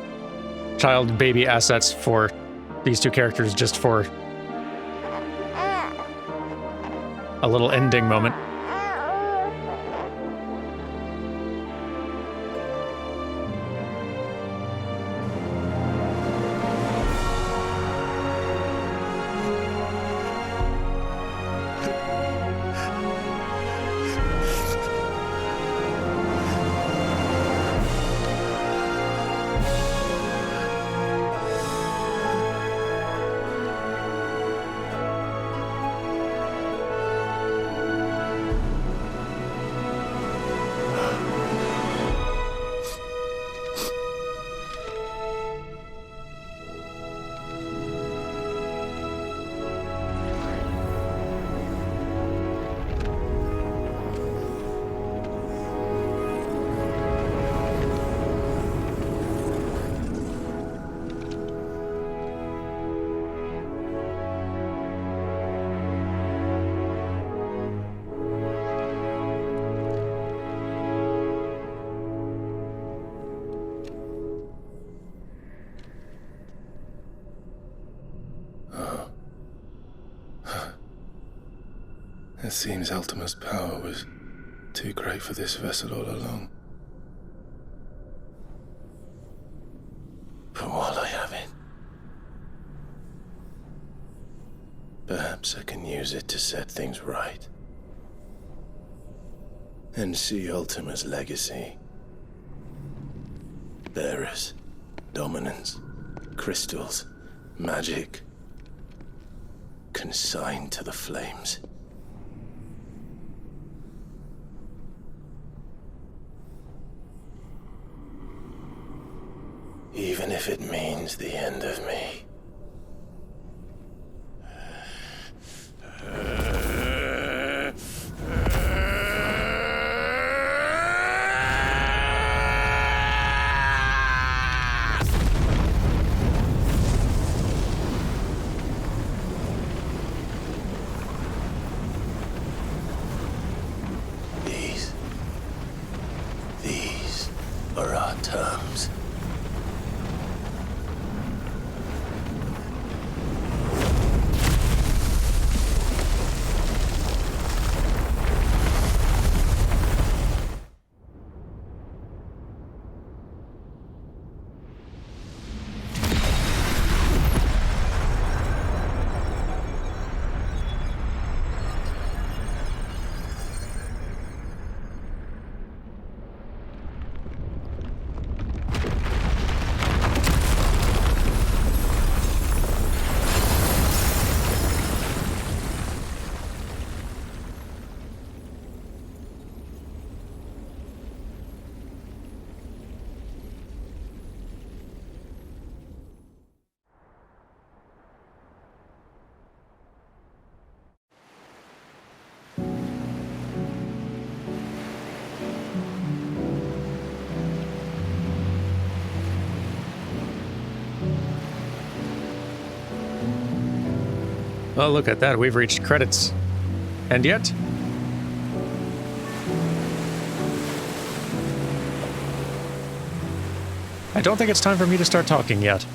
child baby assets for these two characters just for a little ending moment. It seems Ultima's power was too great for this vessel all along. But while I have it, perhaps I can use it to set things right. And see Ultima's legacy. Bearers, dominance, crystals, magic, consigned to the flames. Even if it means the end of me. These are our terms. Well, look at that. We've reached credits. And yet... I don't think it's time for me to start talking yet.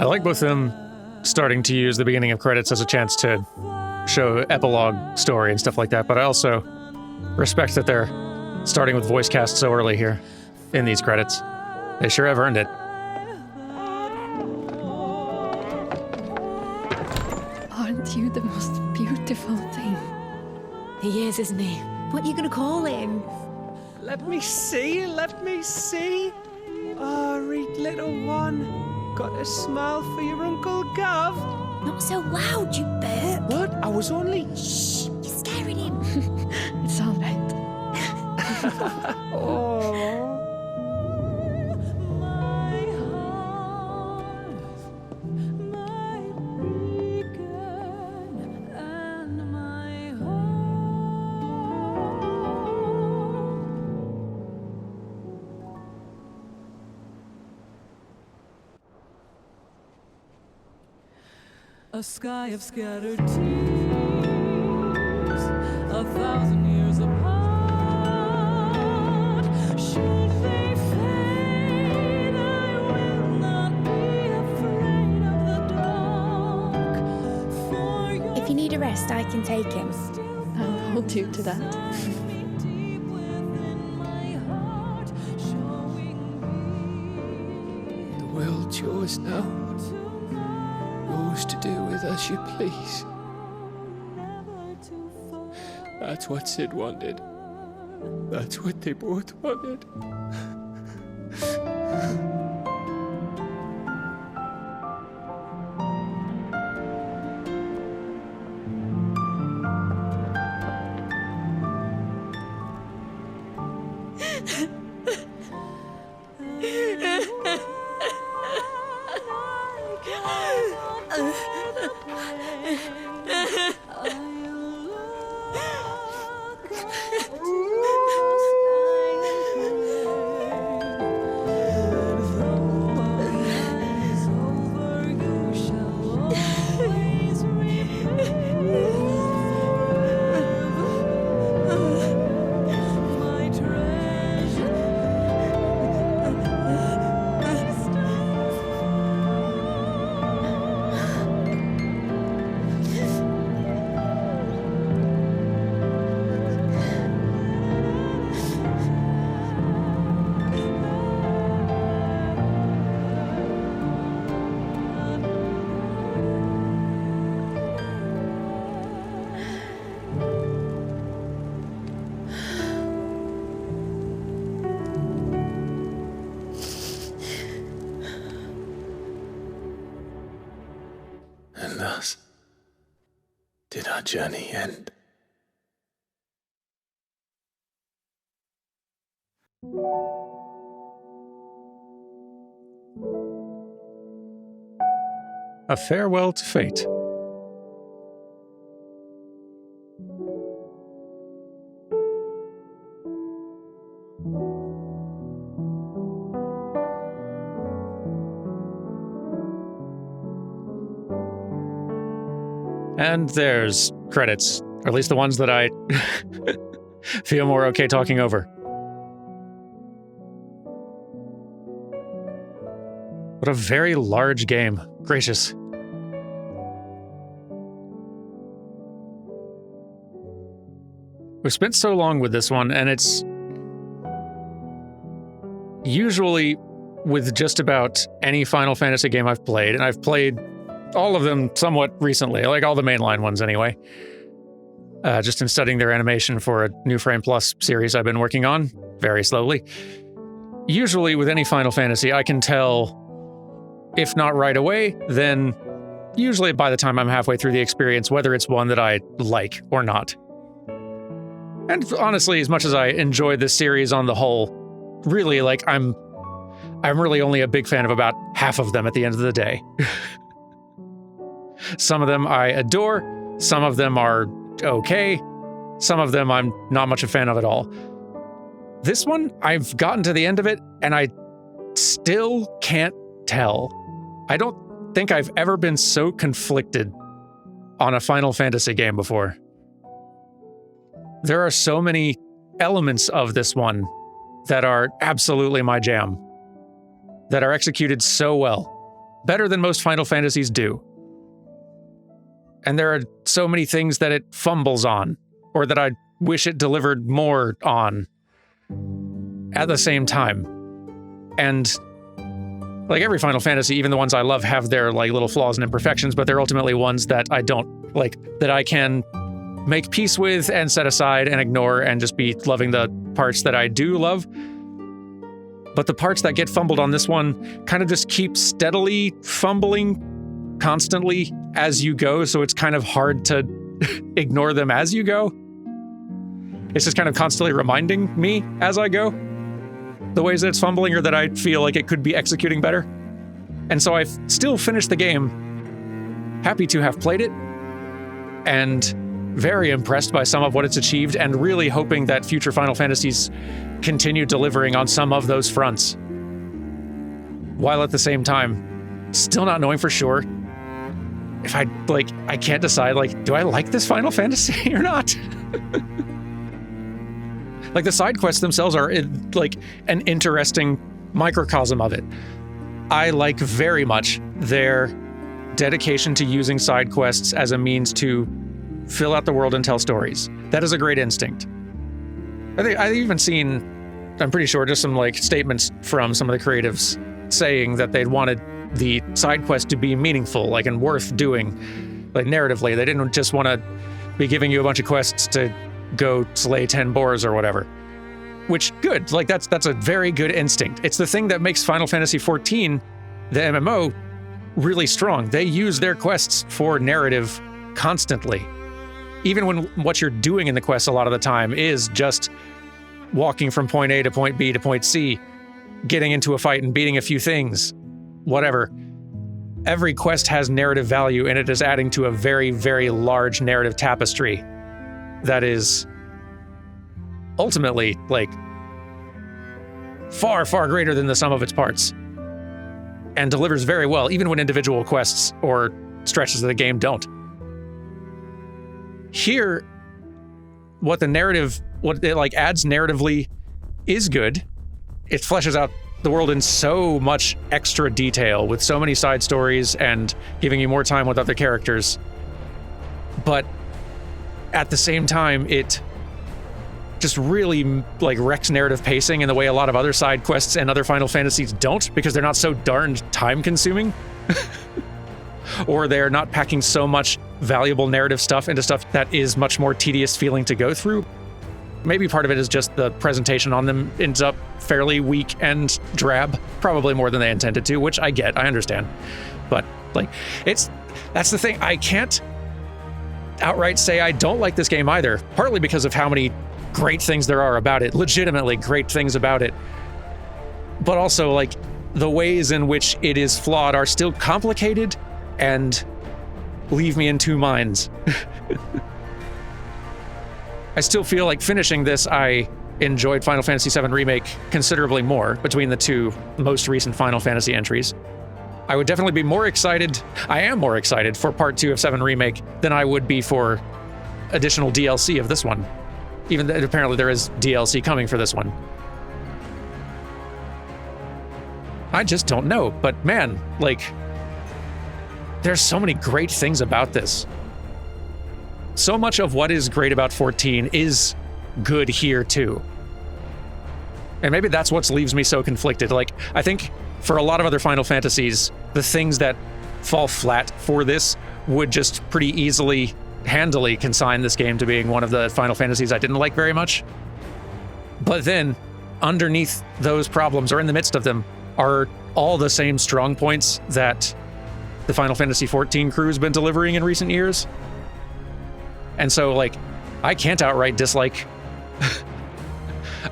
I like both them starting to use the beginning of credits as a chance to show epilogue story and stuff like that, but I also respect that they're starting with voice cast so early here in these credits. They sure have earned it. Aren't you the most beautiful thing? He is, isn't he? What are you going to call him? Let me see, let me see. Oh, read little one. Got a smile for your Uncle Gav. Not so loud, you burp. What? I was only... Shh, you're scaring him. It's all right. Oh. A sky of scattered tears, 1,000 years apart. Should they fade, I will not be afraid of the dark. For your If you need a rest, I can take him. I'll hold you to that. deep within my heart, showing The world's yours now. Yours to do with as you please. That's what Sid wanted. That's what they both wanted. And thus did our journey end. A farewell to fate. And there's credits, or at least the ones that I feel more okay talking over. What a very large game. Gracious. We've spent so long with this one, and it's usually with just about any Final Fantasy game I've played, and I've played all of them somewhat recently, like all the mainline ones anyway. Just in studying their animation for a New Frame Plus series I've been working on, very slowly. Usually with any Final Fantasy, I can tell, if not right away, then usually by the time I'm halfway through the experience, whether it's one that I like or not. And honestly, as much as I enjoy this series on the whole, really, like, I'm really only a big fan of about half of them at the end of the day. Some of them I adore, some of them are okay, some of them I'm not much a fan of at all. This one, I've gotten to the end of it, and I still can't tell. I don't think I've ever been so conflicted on a Final Fantasy game before. There are so many elements of this one that are absolutely my jam, that are executed so well, better than most Final Fantasies do. And there are so many things that it fumbles on, or that I wish it delivered more on at the same time. And like every Final Fantasy, even the ones I love have their like little flaws and imperfections, but they're ultimately ones that I don't like, that I can make peace with and set aside and ignore and just be loving the parts that I do love. But the parts that get fumbled on this one kind of just keep steadily fumbling constantly as you go, so it's kind of hard to ignore them as you go. It's just kind of constantly reminding me as I go the ways that it's fumbling or that I feel like it could be executing better. And so I've still finished the game, happy to have played it, and very impressed by some of what it's achieved, and really hoping that future Final Fantasies continue delivering on some of those fronts. While at the same time, still not knowing for sure if I can't decide, like, do I like this Final Fantasy or not? Like, the side quests themselves are like an interesting microcosm of it. I like very much their dedication to using side quests as a means to fill out the world and tell stories. That is a great instinct. I've even seen, I'm pretty sure, just some like statements from some of the creatives saying that they'd wanted the side quest to be meaningful, like, and worth doing, like, narratively. They didn't just want to be giving you a bunch of quests to go slay 10 boars or whatever. Which, good, like, that's a very good instinct. It's the thing that makes Final Fantasy XIV, the MMO, really strong. They use their quests for narrative constantly. Even when what you're doing in the quests a lot of the time is just walking from point A to point B to point C, getting into a fight and beating a few things, whatever. Every quest has narrative value, and it is adding to a very, very large narrative tapestry that is ultimately, like, far, far greater than the sum of its parts, and delivers very well, even when individual quests or stretches of the game don't. Here, what it like adds narratively is good. It fleshes out the world in so much extra detail with so many side stories and giving you more time with other characters. But at the same time, it just really like wrecks narrative pacing in the way a lot of other side quests and other Final Fantasies don't, because they're not so darned time consuming. Or they're not packing so much valuable narrative stuff into stuff that is much more tedious feeling to go through. Maybe part of it is just the presentation on them ends up fairly weak and drab, probably more than they intended to, which I get, I understand. But like, that's the thing. I can't outright say I don't like this game either, partly because of how many great things there are about it, legitimately great things about it. But also, like, the ways in which it is flawed are still complicated and leave me in two minds. I still feel like finishing this, I enjoyed Final Fantasy VII Remake considerably more between the two most recent Final Fantasy entries. I would definitely be more excited, I am more excited for Part 2 of 7 Remake than I would be for additional DLC of this one. Even though apparently there is DLC coming for this one. I just don't know, but man, like, there's so many great things about this. So much of what is great about 14 is good here too. And maybe that's what leaves me so conflicted. Like, I think for a lot of other Final Fantasies, the things that fall flat for this would just pretty easily, handily consign this game to being one of the Final Fantasies I didn't like very much. But then, underneath those problems, or in the midst of them, are all the same strong points that the Final Fantasy XIV crew's been delivering in recent years. And so, like, I can't outright dislike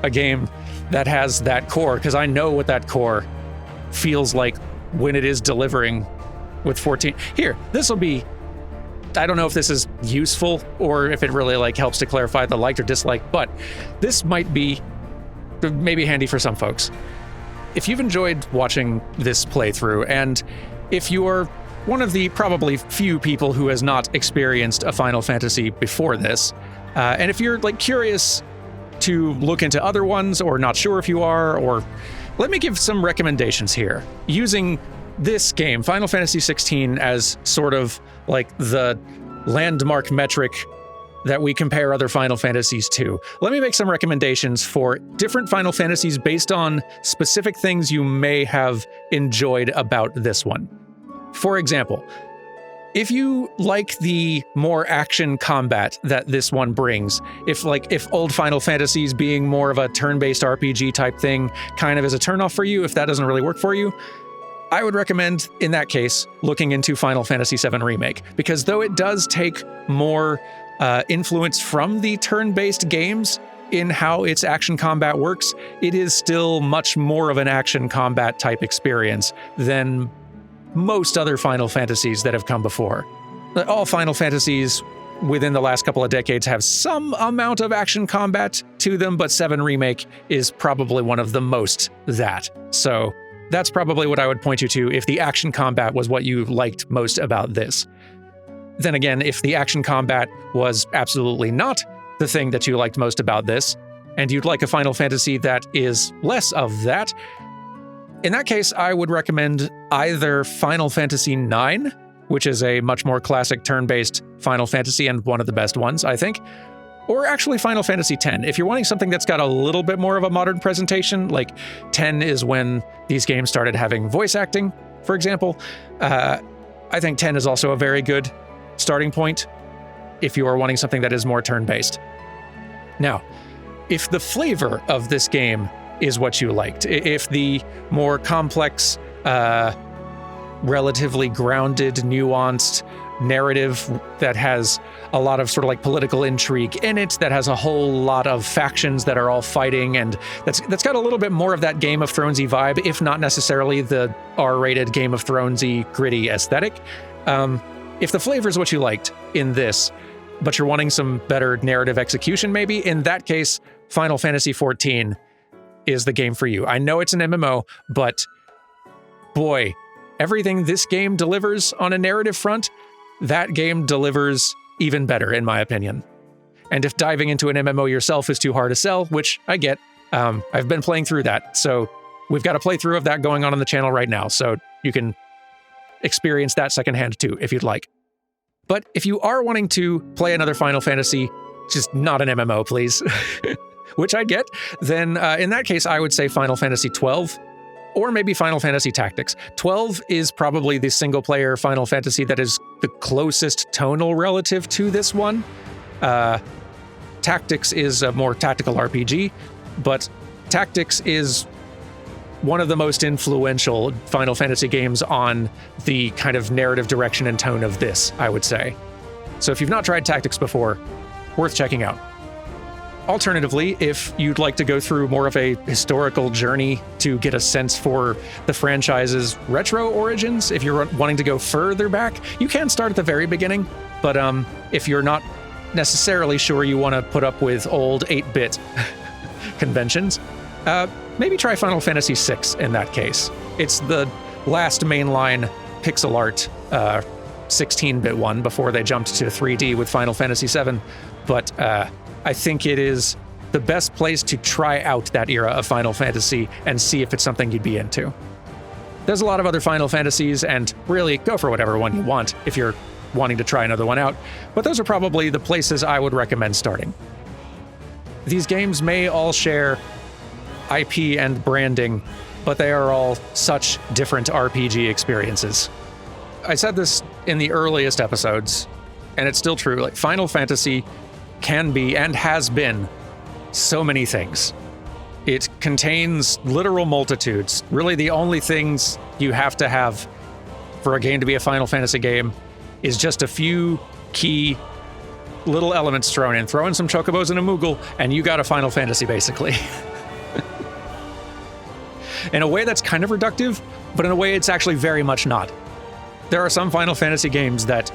a game that has that core, because I know what that core feels like when it is delivering with 14. Here, this will be, I don't know if this is useful or if it really, like, helps to clarify the liked or disliked, but this might be maybe handy for some folks. If you've enjoyed watching this playthrough, and if you're one of the probably few people who has not experienced a Final Fantasy before this, and if you're, like, curious to look into other ones, or not sure if you are, or let me give some recommendations here. Using this game, Final Fantasy XVI, as sort of like the landmark metric that we compare other Final Fantasies to, let me make some recommendations for different Final Fantasies based on specific things you may have enjoyed about this one. For example, if you like the more action combat that this one brings, if old Final Fantasies being more of a turn-based RPG type thing kind of is a turnoff for you, if that doesn't really work for you, I would recommend, in that case, looking into Final Fantasy VII Remake, because though it does take more influence from the turn-based games in how its action combat works, it is still much more of an action combat type experience than most other Final Fantasies that have come before. All Final Fantasies within the last couple of decades have some amount of action combat to them, but 7 Remake is probably one of the most that. So that's probably what I would point you to if the action combat was what you liked most about this. Then again, if the action combat was absolutely not the thing that you liked most about this, and you'd like a Final Fantasy that is less of that, in that case, I would recommend either Final Fantasy IX, which is a much more classic turn-based Final Fantasy and one of the best ones, I think, or actually Final Fantasy X. If you're wanting something that's got a little bit more of a modern presentation, like 10 is when these games started having voice acting, for example, I think 10 is also a very good starting point if you are wanting something that is more turn-based. Now, if the flavor of this game is what you liked, if the more complex, relatively grounded, nuanced narrative that has a lot of sort of like political intrigue in it, that has a whole lot of factions that are all fighting, and that's got a little bit more of that Game of Thronesy vibe, if not necessarily the R-rated Game of Thronesy gritty aesthetic. If the flavor is what you liked in this, but you're wanting some better narrative execution maybe, in that case, Final Fantasy XIV is the game for you. I know it's an MMO, but boy, everything this game delivers on a narrative front, that game delivers even better, in my opinion. And if diving into an MMO yourself is too hard to sell, which I get, I've been playing through that, so we've got a playthrough of that going on the channel right now, so you can experience that secondhand too, if you'd like. But if you are wanting to play another Final Fantasy, just not an MMO, please, which I get, then in that case, I would say Final Fantasy XII, or maybe Final Fantasy Tactics. 12 is probably the single-player Final Fantasy that is the closest tonal relative to this one. Tactics is a more tactical RPG, but Tactics is one of the most influential Final Fantasy games on the kind of narrative direction and tone of this, I would say. So if you've not tried Tactics before, worth checking out. Alternatively, if you'd like to go through more of a historical journey to get a sense for the franchise's retro origins, if you're wanting to go further back, you can start at the very beginning, but if you're not necessarily sure you want to put up with old 8-bit conventions, maybe try Final Fantasy VI in that case. It's the last mainline pixel art 16-bit one before they jumped to 3D with Final Fantasy VII, but I think it is the best place to try out that era of Final Fantasy and see if it's something you'd be into. There's a lot of other Final Fantasies, and really go for whatever one you want if you're wanting to try another one out, but those are probably the places I would recommend starting. These games may all share IP and branding, but they are all such different RPG experiences. I said this in the earliest episodes, and it's still true. Like, Final Fantasy can be and has been so many things. It contains literal multitudes. Really, the only things you have to have for a game to be a Final Fantasy game is just a few key little elements thrown in. Throw in some chocobos and a Moogle, and you got a Final Fantasy, basically. In a way that's kind of reductive, but in a way it's actually very much not. There are some Final Fantasy games that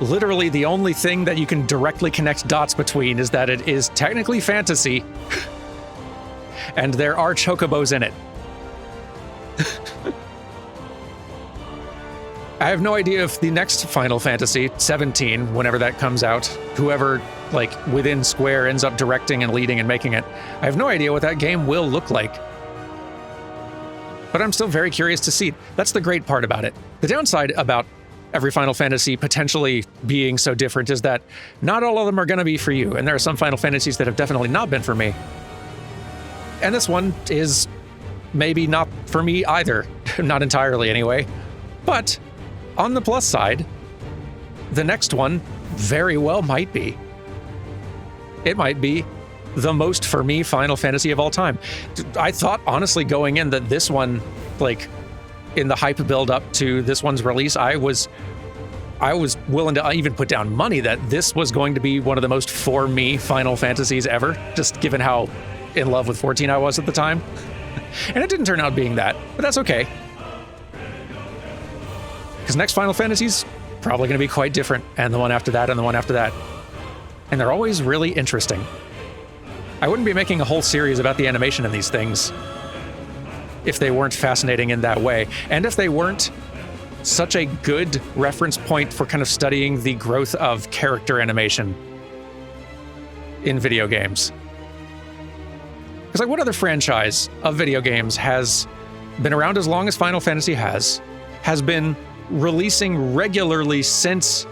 literally the only thing that you can directly connect dots between is that it is technically fantasy, and there are chocobos in it. I have no idea if the next Final Fantasy, 17, whenever that comes out, whoever, like, within Square ends up directing and leading and making it, I have no idea what that game will look like. but I'm still very curious to see. That's the great part about it. The downside about every Final Fantasy potentially being so different is that not all of them are going to be for you, and there are some Final Fantasies that have definitely not been for me. And this one is maybe not for me either, not entirely anyway. But on the plus side, the next one very well might be. It might be the most for me Final Fantasy of all time. I thought honestly going in that this one, like in the hype build up to this one's release, I was willing to even put down money that this was going to be one of the most for me Final Fantasies ever, just given how in love with 14 I was at the time. And it didn't turn out being that, but that's okay. Because next Final Fantasy's probably going to be quite different, and the one after that, and the one after that. And they're always really interesting. I wouldn't be making a whole series about the animation in these things if they weren't fascinating in that way, and if they weren't such a good reference point for kind of studying the growth of character animation in video games. Because like, what other franchise of video games has been around as long as Final Fantasy has been releasing regularly since,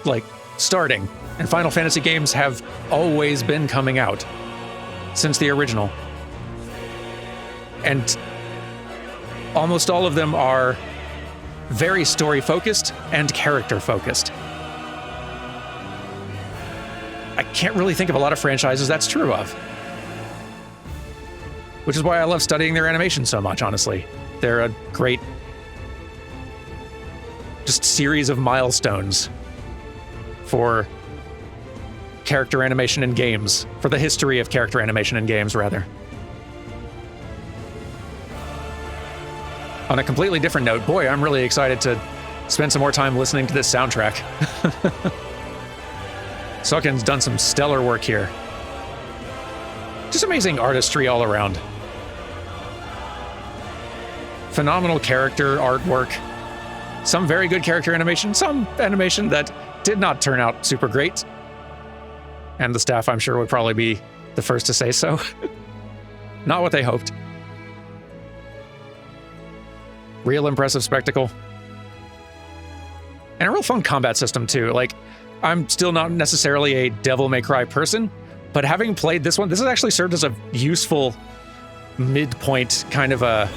like, starting? And Final Fantasy games have always been coming out since the original. And almost all of them are very story-focused and character-focused. I can't really think of a lot of franchises that's true of. Which is why I love studying their animation so much, honestly. They're a great just series of milestones for character animation in games, for the history of character animation in games, rather. On a completely different note, boy, I'm really excited to spend some more time listening to this soundtrack. Soken's done some stellar work here. Just amazing artistry all around. Phenomenal character artwork. Some very good character animation, some animation that did not turn out super great. And the staff, I'm sure, would probably be the first to say so. Not what they hoped. Real impressive spectacle. And a real fun combat system, too. Like, I'm still not necessarily a Devil May Cry person, but having played this one, this has actually served as a useful midpoint, kind of a...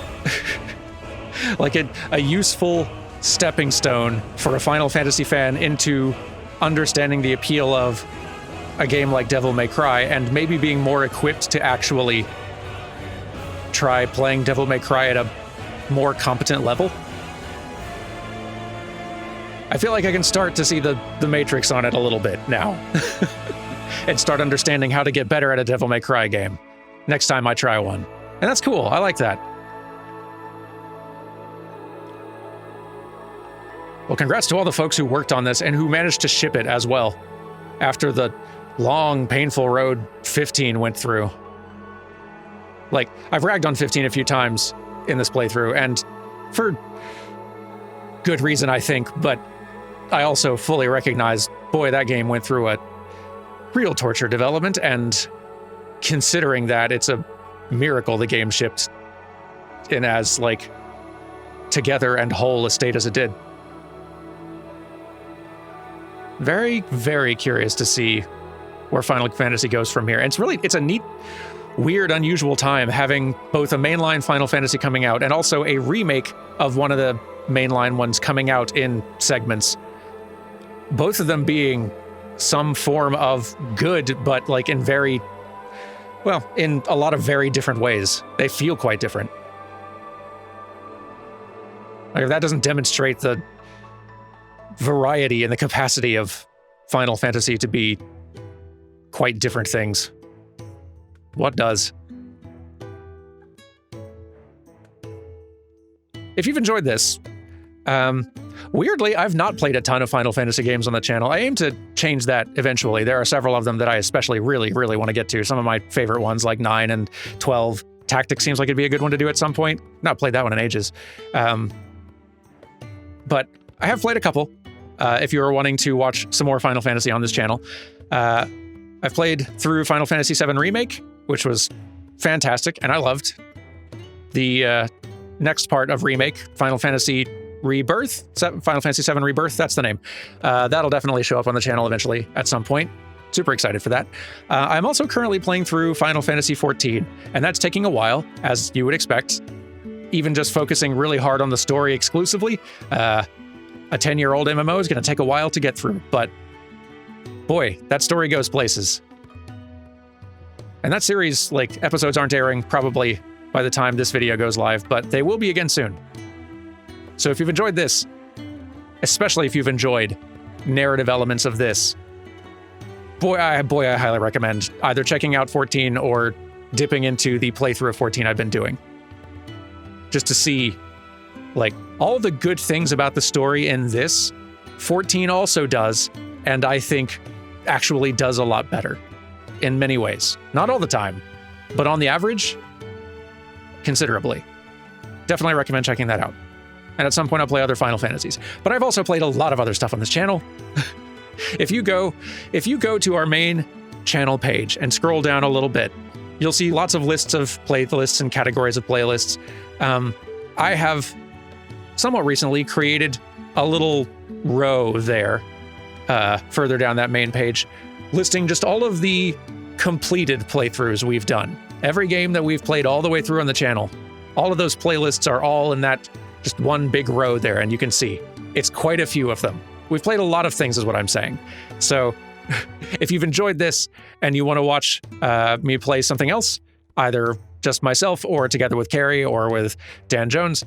like a useful stepping stone for a Final Fantasy fan into understanding the appeal of a game like Devil May Cry, and maybe being more equipped to actually try playing Devil May Cry at a more competent level. I feel like I can start to see the matrix on it a little bit now. And start understanding how to get better at a Devil May Cry game next time I try one. And that's cool, I like that. Well, congrats to all the folks who worked on this and who managed to ship it as well, after the long, painful road 15 went through. Like, I've ragged on 15 a few times in this playthrough, and for good reason, I think, but I also fully recognize, boy, that game went through a real torture development, and considering that, it's a miracle the game shipped in as, like, together and whole a state as it did. Very, very curious to see where Final Fantasy goes from here. And it's a neat, weird, unusual time having both a mainline Final Fantasy coming out and also a remake of one of the mainline ones coming out in segments. Both of them being some form of good, but like in in a lot of very different ways. They feel quite different. Like, if that doesn't demonstrate the variety and the capacity of Final Fantasy to be quite different things, what does? If you've enjoyed this, weirdly, I've not played a ton of Final Fantasy games on the channel. I aim to change that eventually. There are several of them that I especially really, really want to get to. Some of my favorite ones, like 9 and 12. Tactics seems like it'd be a good one to do at some point. Not played that one in ages. But I have played a couple. If you are wanting to watch some more Final Fantasy on this channel. I've played through Final Fantasy VII Remake, which was fantastic, and I loved. The next part of Remake, Final Fantasy Rebirth? Final Fantasy VII Rebirth, that's the name. That'll definitely show up on the channel eventually at some point. Super excited for that. I'm also currently playing through Final Fantasy XIV, and that's taking a while, as you would expect. Even just focusing really hard on the story exclusively, a 10-year-old MMO is going to take a while to get through, but boy, that story goes places. And that series, like, episodes aren't airing probably by the time this video goes live, but they will be again soon. So if you've enjoyed this, especially if you've enjoyed narrative elements of this, boy, I highly recommend either checking out 14 or dipping into the playthrough of 14 I've been doing. Just to see, like, all the good things about the story in this, 14 also does, and I think actually does a lot better in many ways. Not all the time, but on the average, considerably. Definitely recommend checking that out. And at some point I'll play other Final Fantasies. But I've also played a lot of other stuff on this channel. If you go to our main channel page and scroll down a little bit, you'll see lots of lists of playlists and categories of playlists. I have somewhat recently created a little row there, further down that main page, listing just all of the completed playthroughs we've done. Every game that we've played all the way through on the channel, all of those playlists are all in that just one big row there, and you can see it's quite a few of them. We've played a lot of things is what I'm saying. So if you've enjoyed this and you want to watch me play something else, either just myself or together with Carrie or with Dan Jones,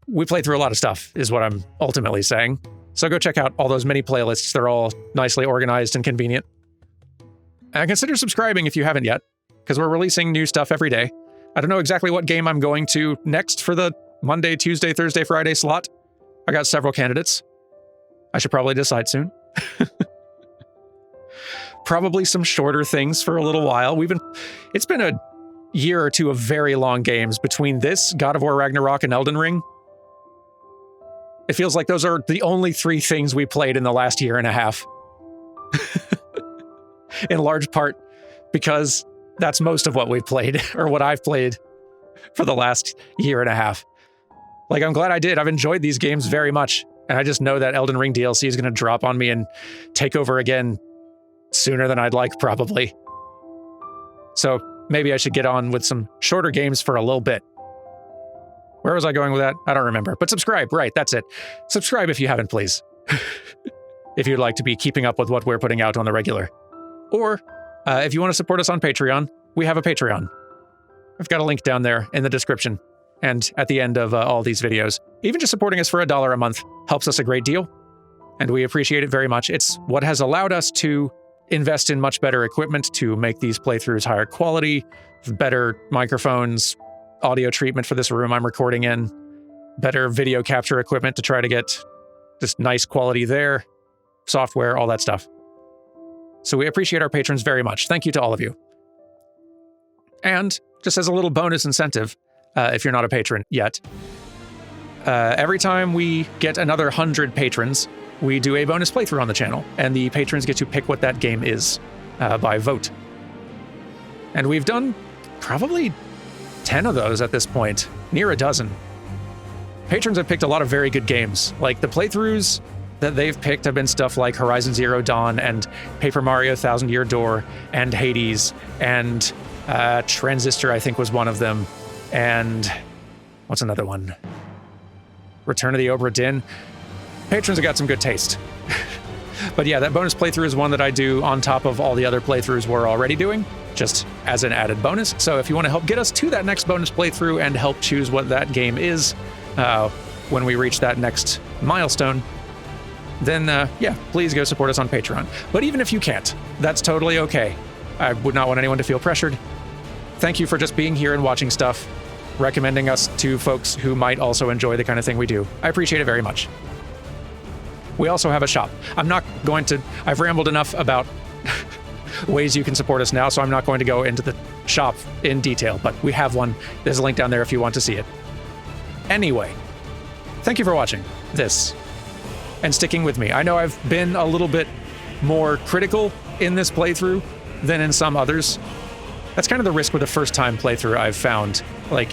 we play through a lot of stuff is what I'm ultimately saying. So go check out all those mini playlists. They're all nicely organized and convenient. And consider subscribing if you haven't yet, because we're releasing new stuff every day. I don't know exactly what game I'm going to next for the Monday, Tuesday, Thursday, Friday slot. I got several candidates. I should probably decide soon. Probably some shorter things for a little while. It's been a year or two of very long games between this, God of War Ragnarok, and Elden Ring. It feels like those are the only 3 things we played in the last year and a half. In large part because that's most of what we've played, or what I've played for the last year and a half. Like, I'm glad I did. I've enjoyed these games very much. And I just know that Elden Ring DLC is going to drop on me and take over again sooner than I'd like, probably. So maybe I should get on with some shorter games for a little bit. Where was I going with that? I don't remember. But subscribe, right, that's it. Subscribe if you haven't, please. If you'd like to be keeping up with what we're putting out on the regular. Or if you want to support us on Patreon, we have a Patreon. I've got a link down there in the description and at the end of all these videos. Even just supporting us for $1 a month helps us a great deal, and we appreciate it very much. It's what has allowed us to invest in much better equipment to make these playthroughs higher quality, better microphones, audio treatment for this room I'm recording in, better video capture equipment to try to get just nice quality there, software, all that stuff. So we appreciate our patrons very much. Thank you to all of you. And just as a little bonus incentive, if you're not a patron yet, every time we get another 100 patrons, we do a bonus playthrough on the channel, and the patrons get to pick what that game is by vote. And we've done probably 10 of those at this point, near a dozen. Patrons have picked a lot of very good games. Like, the playthroughs that they've picked have been stuff like Horizon Zero Dawn and Paper Mario Thousand Year Door and Hades and Transistor, I think, was one of them. And what's another one? Return of the Obra Dinn. Patrons have got some good taste. But yeah, that bonus playthrough is one that I do on top of all the other playthroughs we're already doing, just as an added bonus. So if you want to help get us to that next bonus playthrough and help choose what that game is when we reach that next milestone, then yeah, please go support us on Patreon. But even if you can't, that's totally okay. I would not want anyone to feel pressured. Thank you for just being here and watching stuff, recommending us to folks who might also enjoy the kind of thing we do. I appreciate it very much. We also have a shop. I've rambled enough about ways you can support us now, so I'm not going to go into the shop in detail, but we have one. There's a link down there if you want to see it. Anyway, thank you for watching this and sticking with me. I know I've been a little bit more critical in this playthrough than in some others. That's kind of the risk with a first-time playthrough I've found. Like,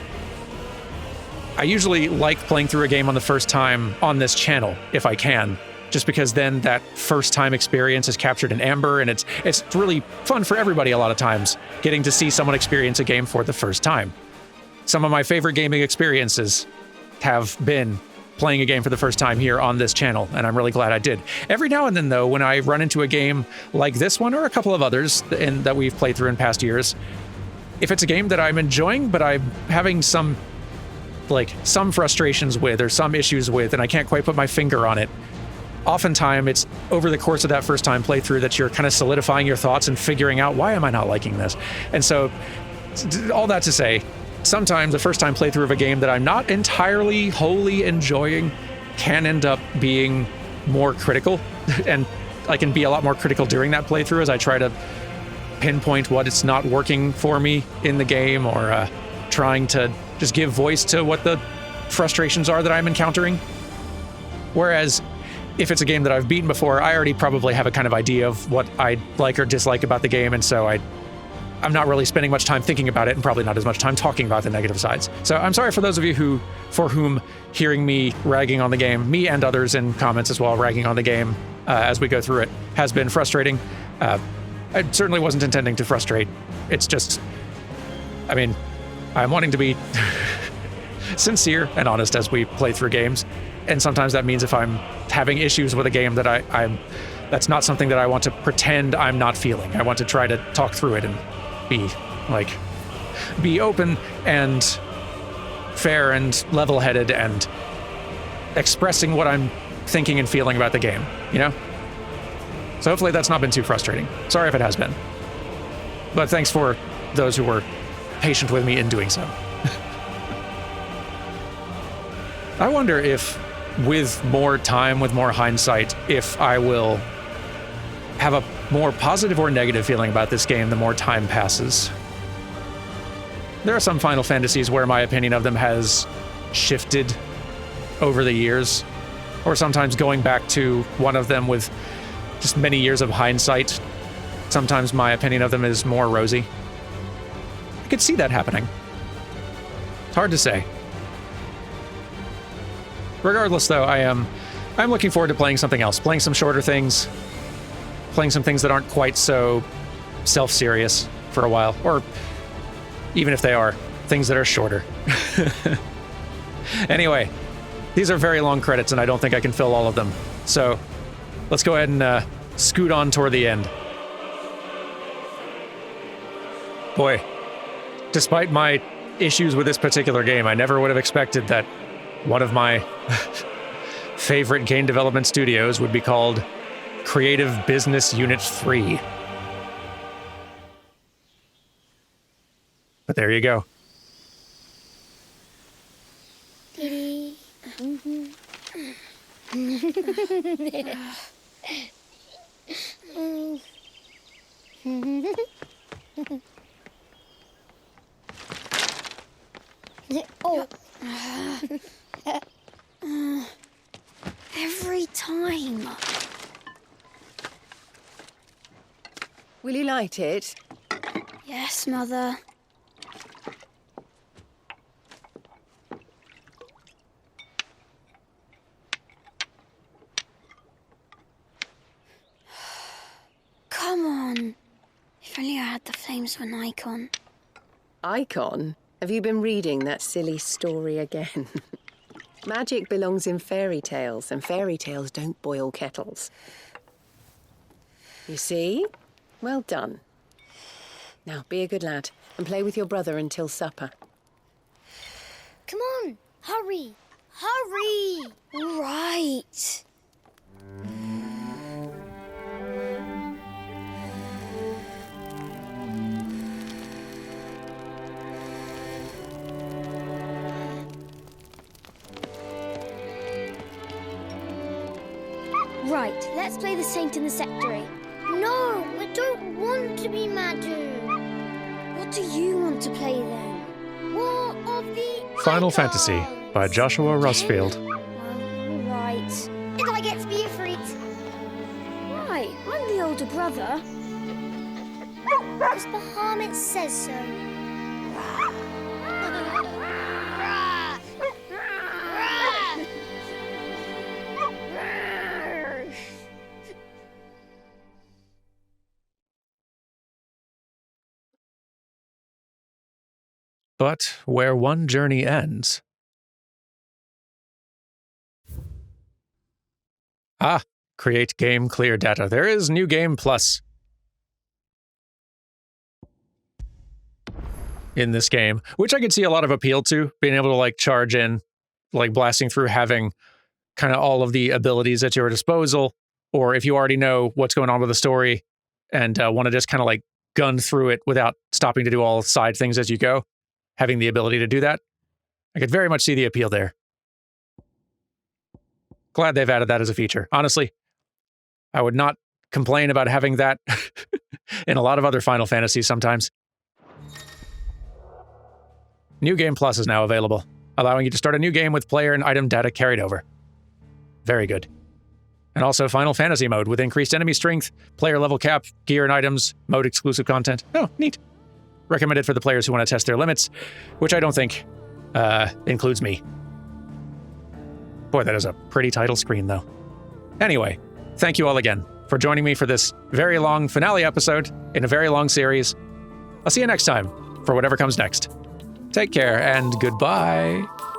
I usually like playing through a game on the first time on this channel, if I can, just because then that first time experience is captured in amber, and it's really fun for everybody a lot of times, getting to see someone experience a game for the first time. Some of my favorite gaming experiences have been playing a game for the first time here on this channel, and I'm really glad I did. Every now and then, though, when I run into a game like this one or a couple of others that we've played through in past years, if it's a game that I'm enjoying, but I'm having some frustrations with or some issues with, and I can't quite put my finger on it, oftentimes it's over the course of that first time playthrough that you're kind of solidifying your thoughts and figuring out, why am I not liking this? And so, all that to say, sometimes the first time playthrough of a game that I'm not entirely wholly enjoying can end up being more critical, and I can be a lot more critical during that playthrough as I try to pinpoint what it's not working for me in the game, or trying to just give voice to what the frustrations are that I'm encountering. Whereas if it's a game that I've beaten before, I already probably have a kind of idea of what I like or dislike about the game, and so I'm not really spending much time thinking about it, and probably not as much time talking about the negative sides. So I'm sorry for those of you for whom hearing me ragging on the game, me and others in comments as well, ragging on the game as we go through it, has been frustrating. I certainly wasn't intending to frustrate. It's just, I mean, I'm wanting to be sincere and honest as we play through games. And sometimes that means if I'm having issues with a game that that's not something that I want to pretend I'm not feeling. I want to try to talk through it and be open and fair and level-headed and expressing what I'm thinking and feeling about the game, you know? So hopefully that's not been too frustrating. Sorry if it has been. But thanks for those who were patient with me in doing so. I wonder if, with more time, with more hindsight, if I will have a more positive or negative feeling about this game the more time passes. There are some Final Fantasies where my opinion of them has shifted over the years, or sometimes going back to one of them with just many years of hindsight, sometimes my opinion of them is more rosy. I could see that happening. It's hard to say. Regardless, though, I'm looking forward to playing something else, playing some shorter things, playing some things that aren't quite so self-serious for a while, or even if they are, things that are shorter. Anyway, these are very long credits, and I don't think I can fill all of them. So let's go ahead and scoot on toward the end. Boy, despite my issues with this particular game, I never would have expected that one of my favorite game development studios would be called Creative Business Unit 3. But there you go. Oh. Every time. Will you light it? Yes, Mother. Come on. If only I had the flames for an icon. Icon? Have you been reading that silly story again? Magic belongs in fairy tales, and fairy tales don't boil kettles. You see? Well done. Now, be a good lad and play with your brother until supper. Come on, hurry! Hurry! Right. Right, let's play the Saint in the Secretary. No, I don't want to be Madhu. What do you want to play then? War of the Final Fantasy by Joshua Rusfield. Well, right. And I get to be a freak. Right, I'm the older brother. Because Bahamut says so. But where one journey ends... Ah, create game clear data. There is New Game Plus in this game, which I could see a lot of appeal to, being able to like charge in, like blasting through, having kind of all of the abilities at your disposal, or if you already know what's going on with the story and want to just kind of like gun through it without stopping to do all side things as you go, having the ability to do that. I could very much see the appeal there. Glad they've added that as a feature. Honestly, I would not complain about having that in a lot of other Final Fantasies sometimes. New Game Plus is now available, allowing you to start a new game with player and item data carried over. Very good. And also Final Fantasy mode with increased enemy strength, player level cap, gear and items, mode exclusive content. Oh, neat. Recommended for the players who want to test their limits, which I don't think includes me. Boy, that is a pretty title screen, though. Anyway, thank you all again for joining me for this very long finale episode in a very long series. I'll see you next time for whatever comes next. Take care and goodbye.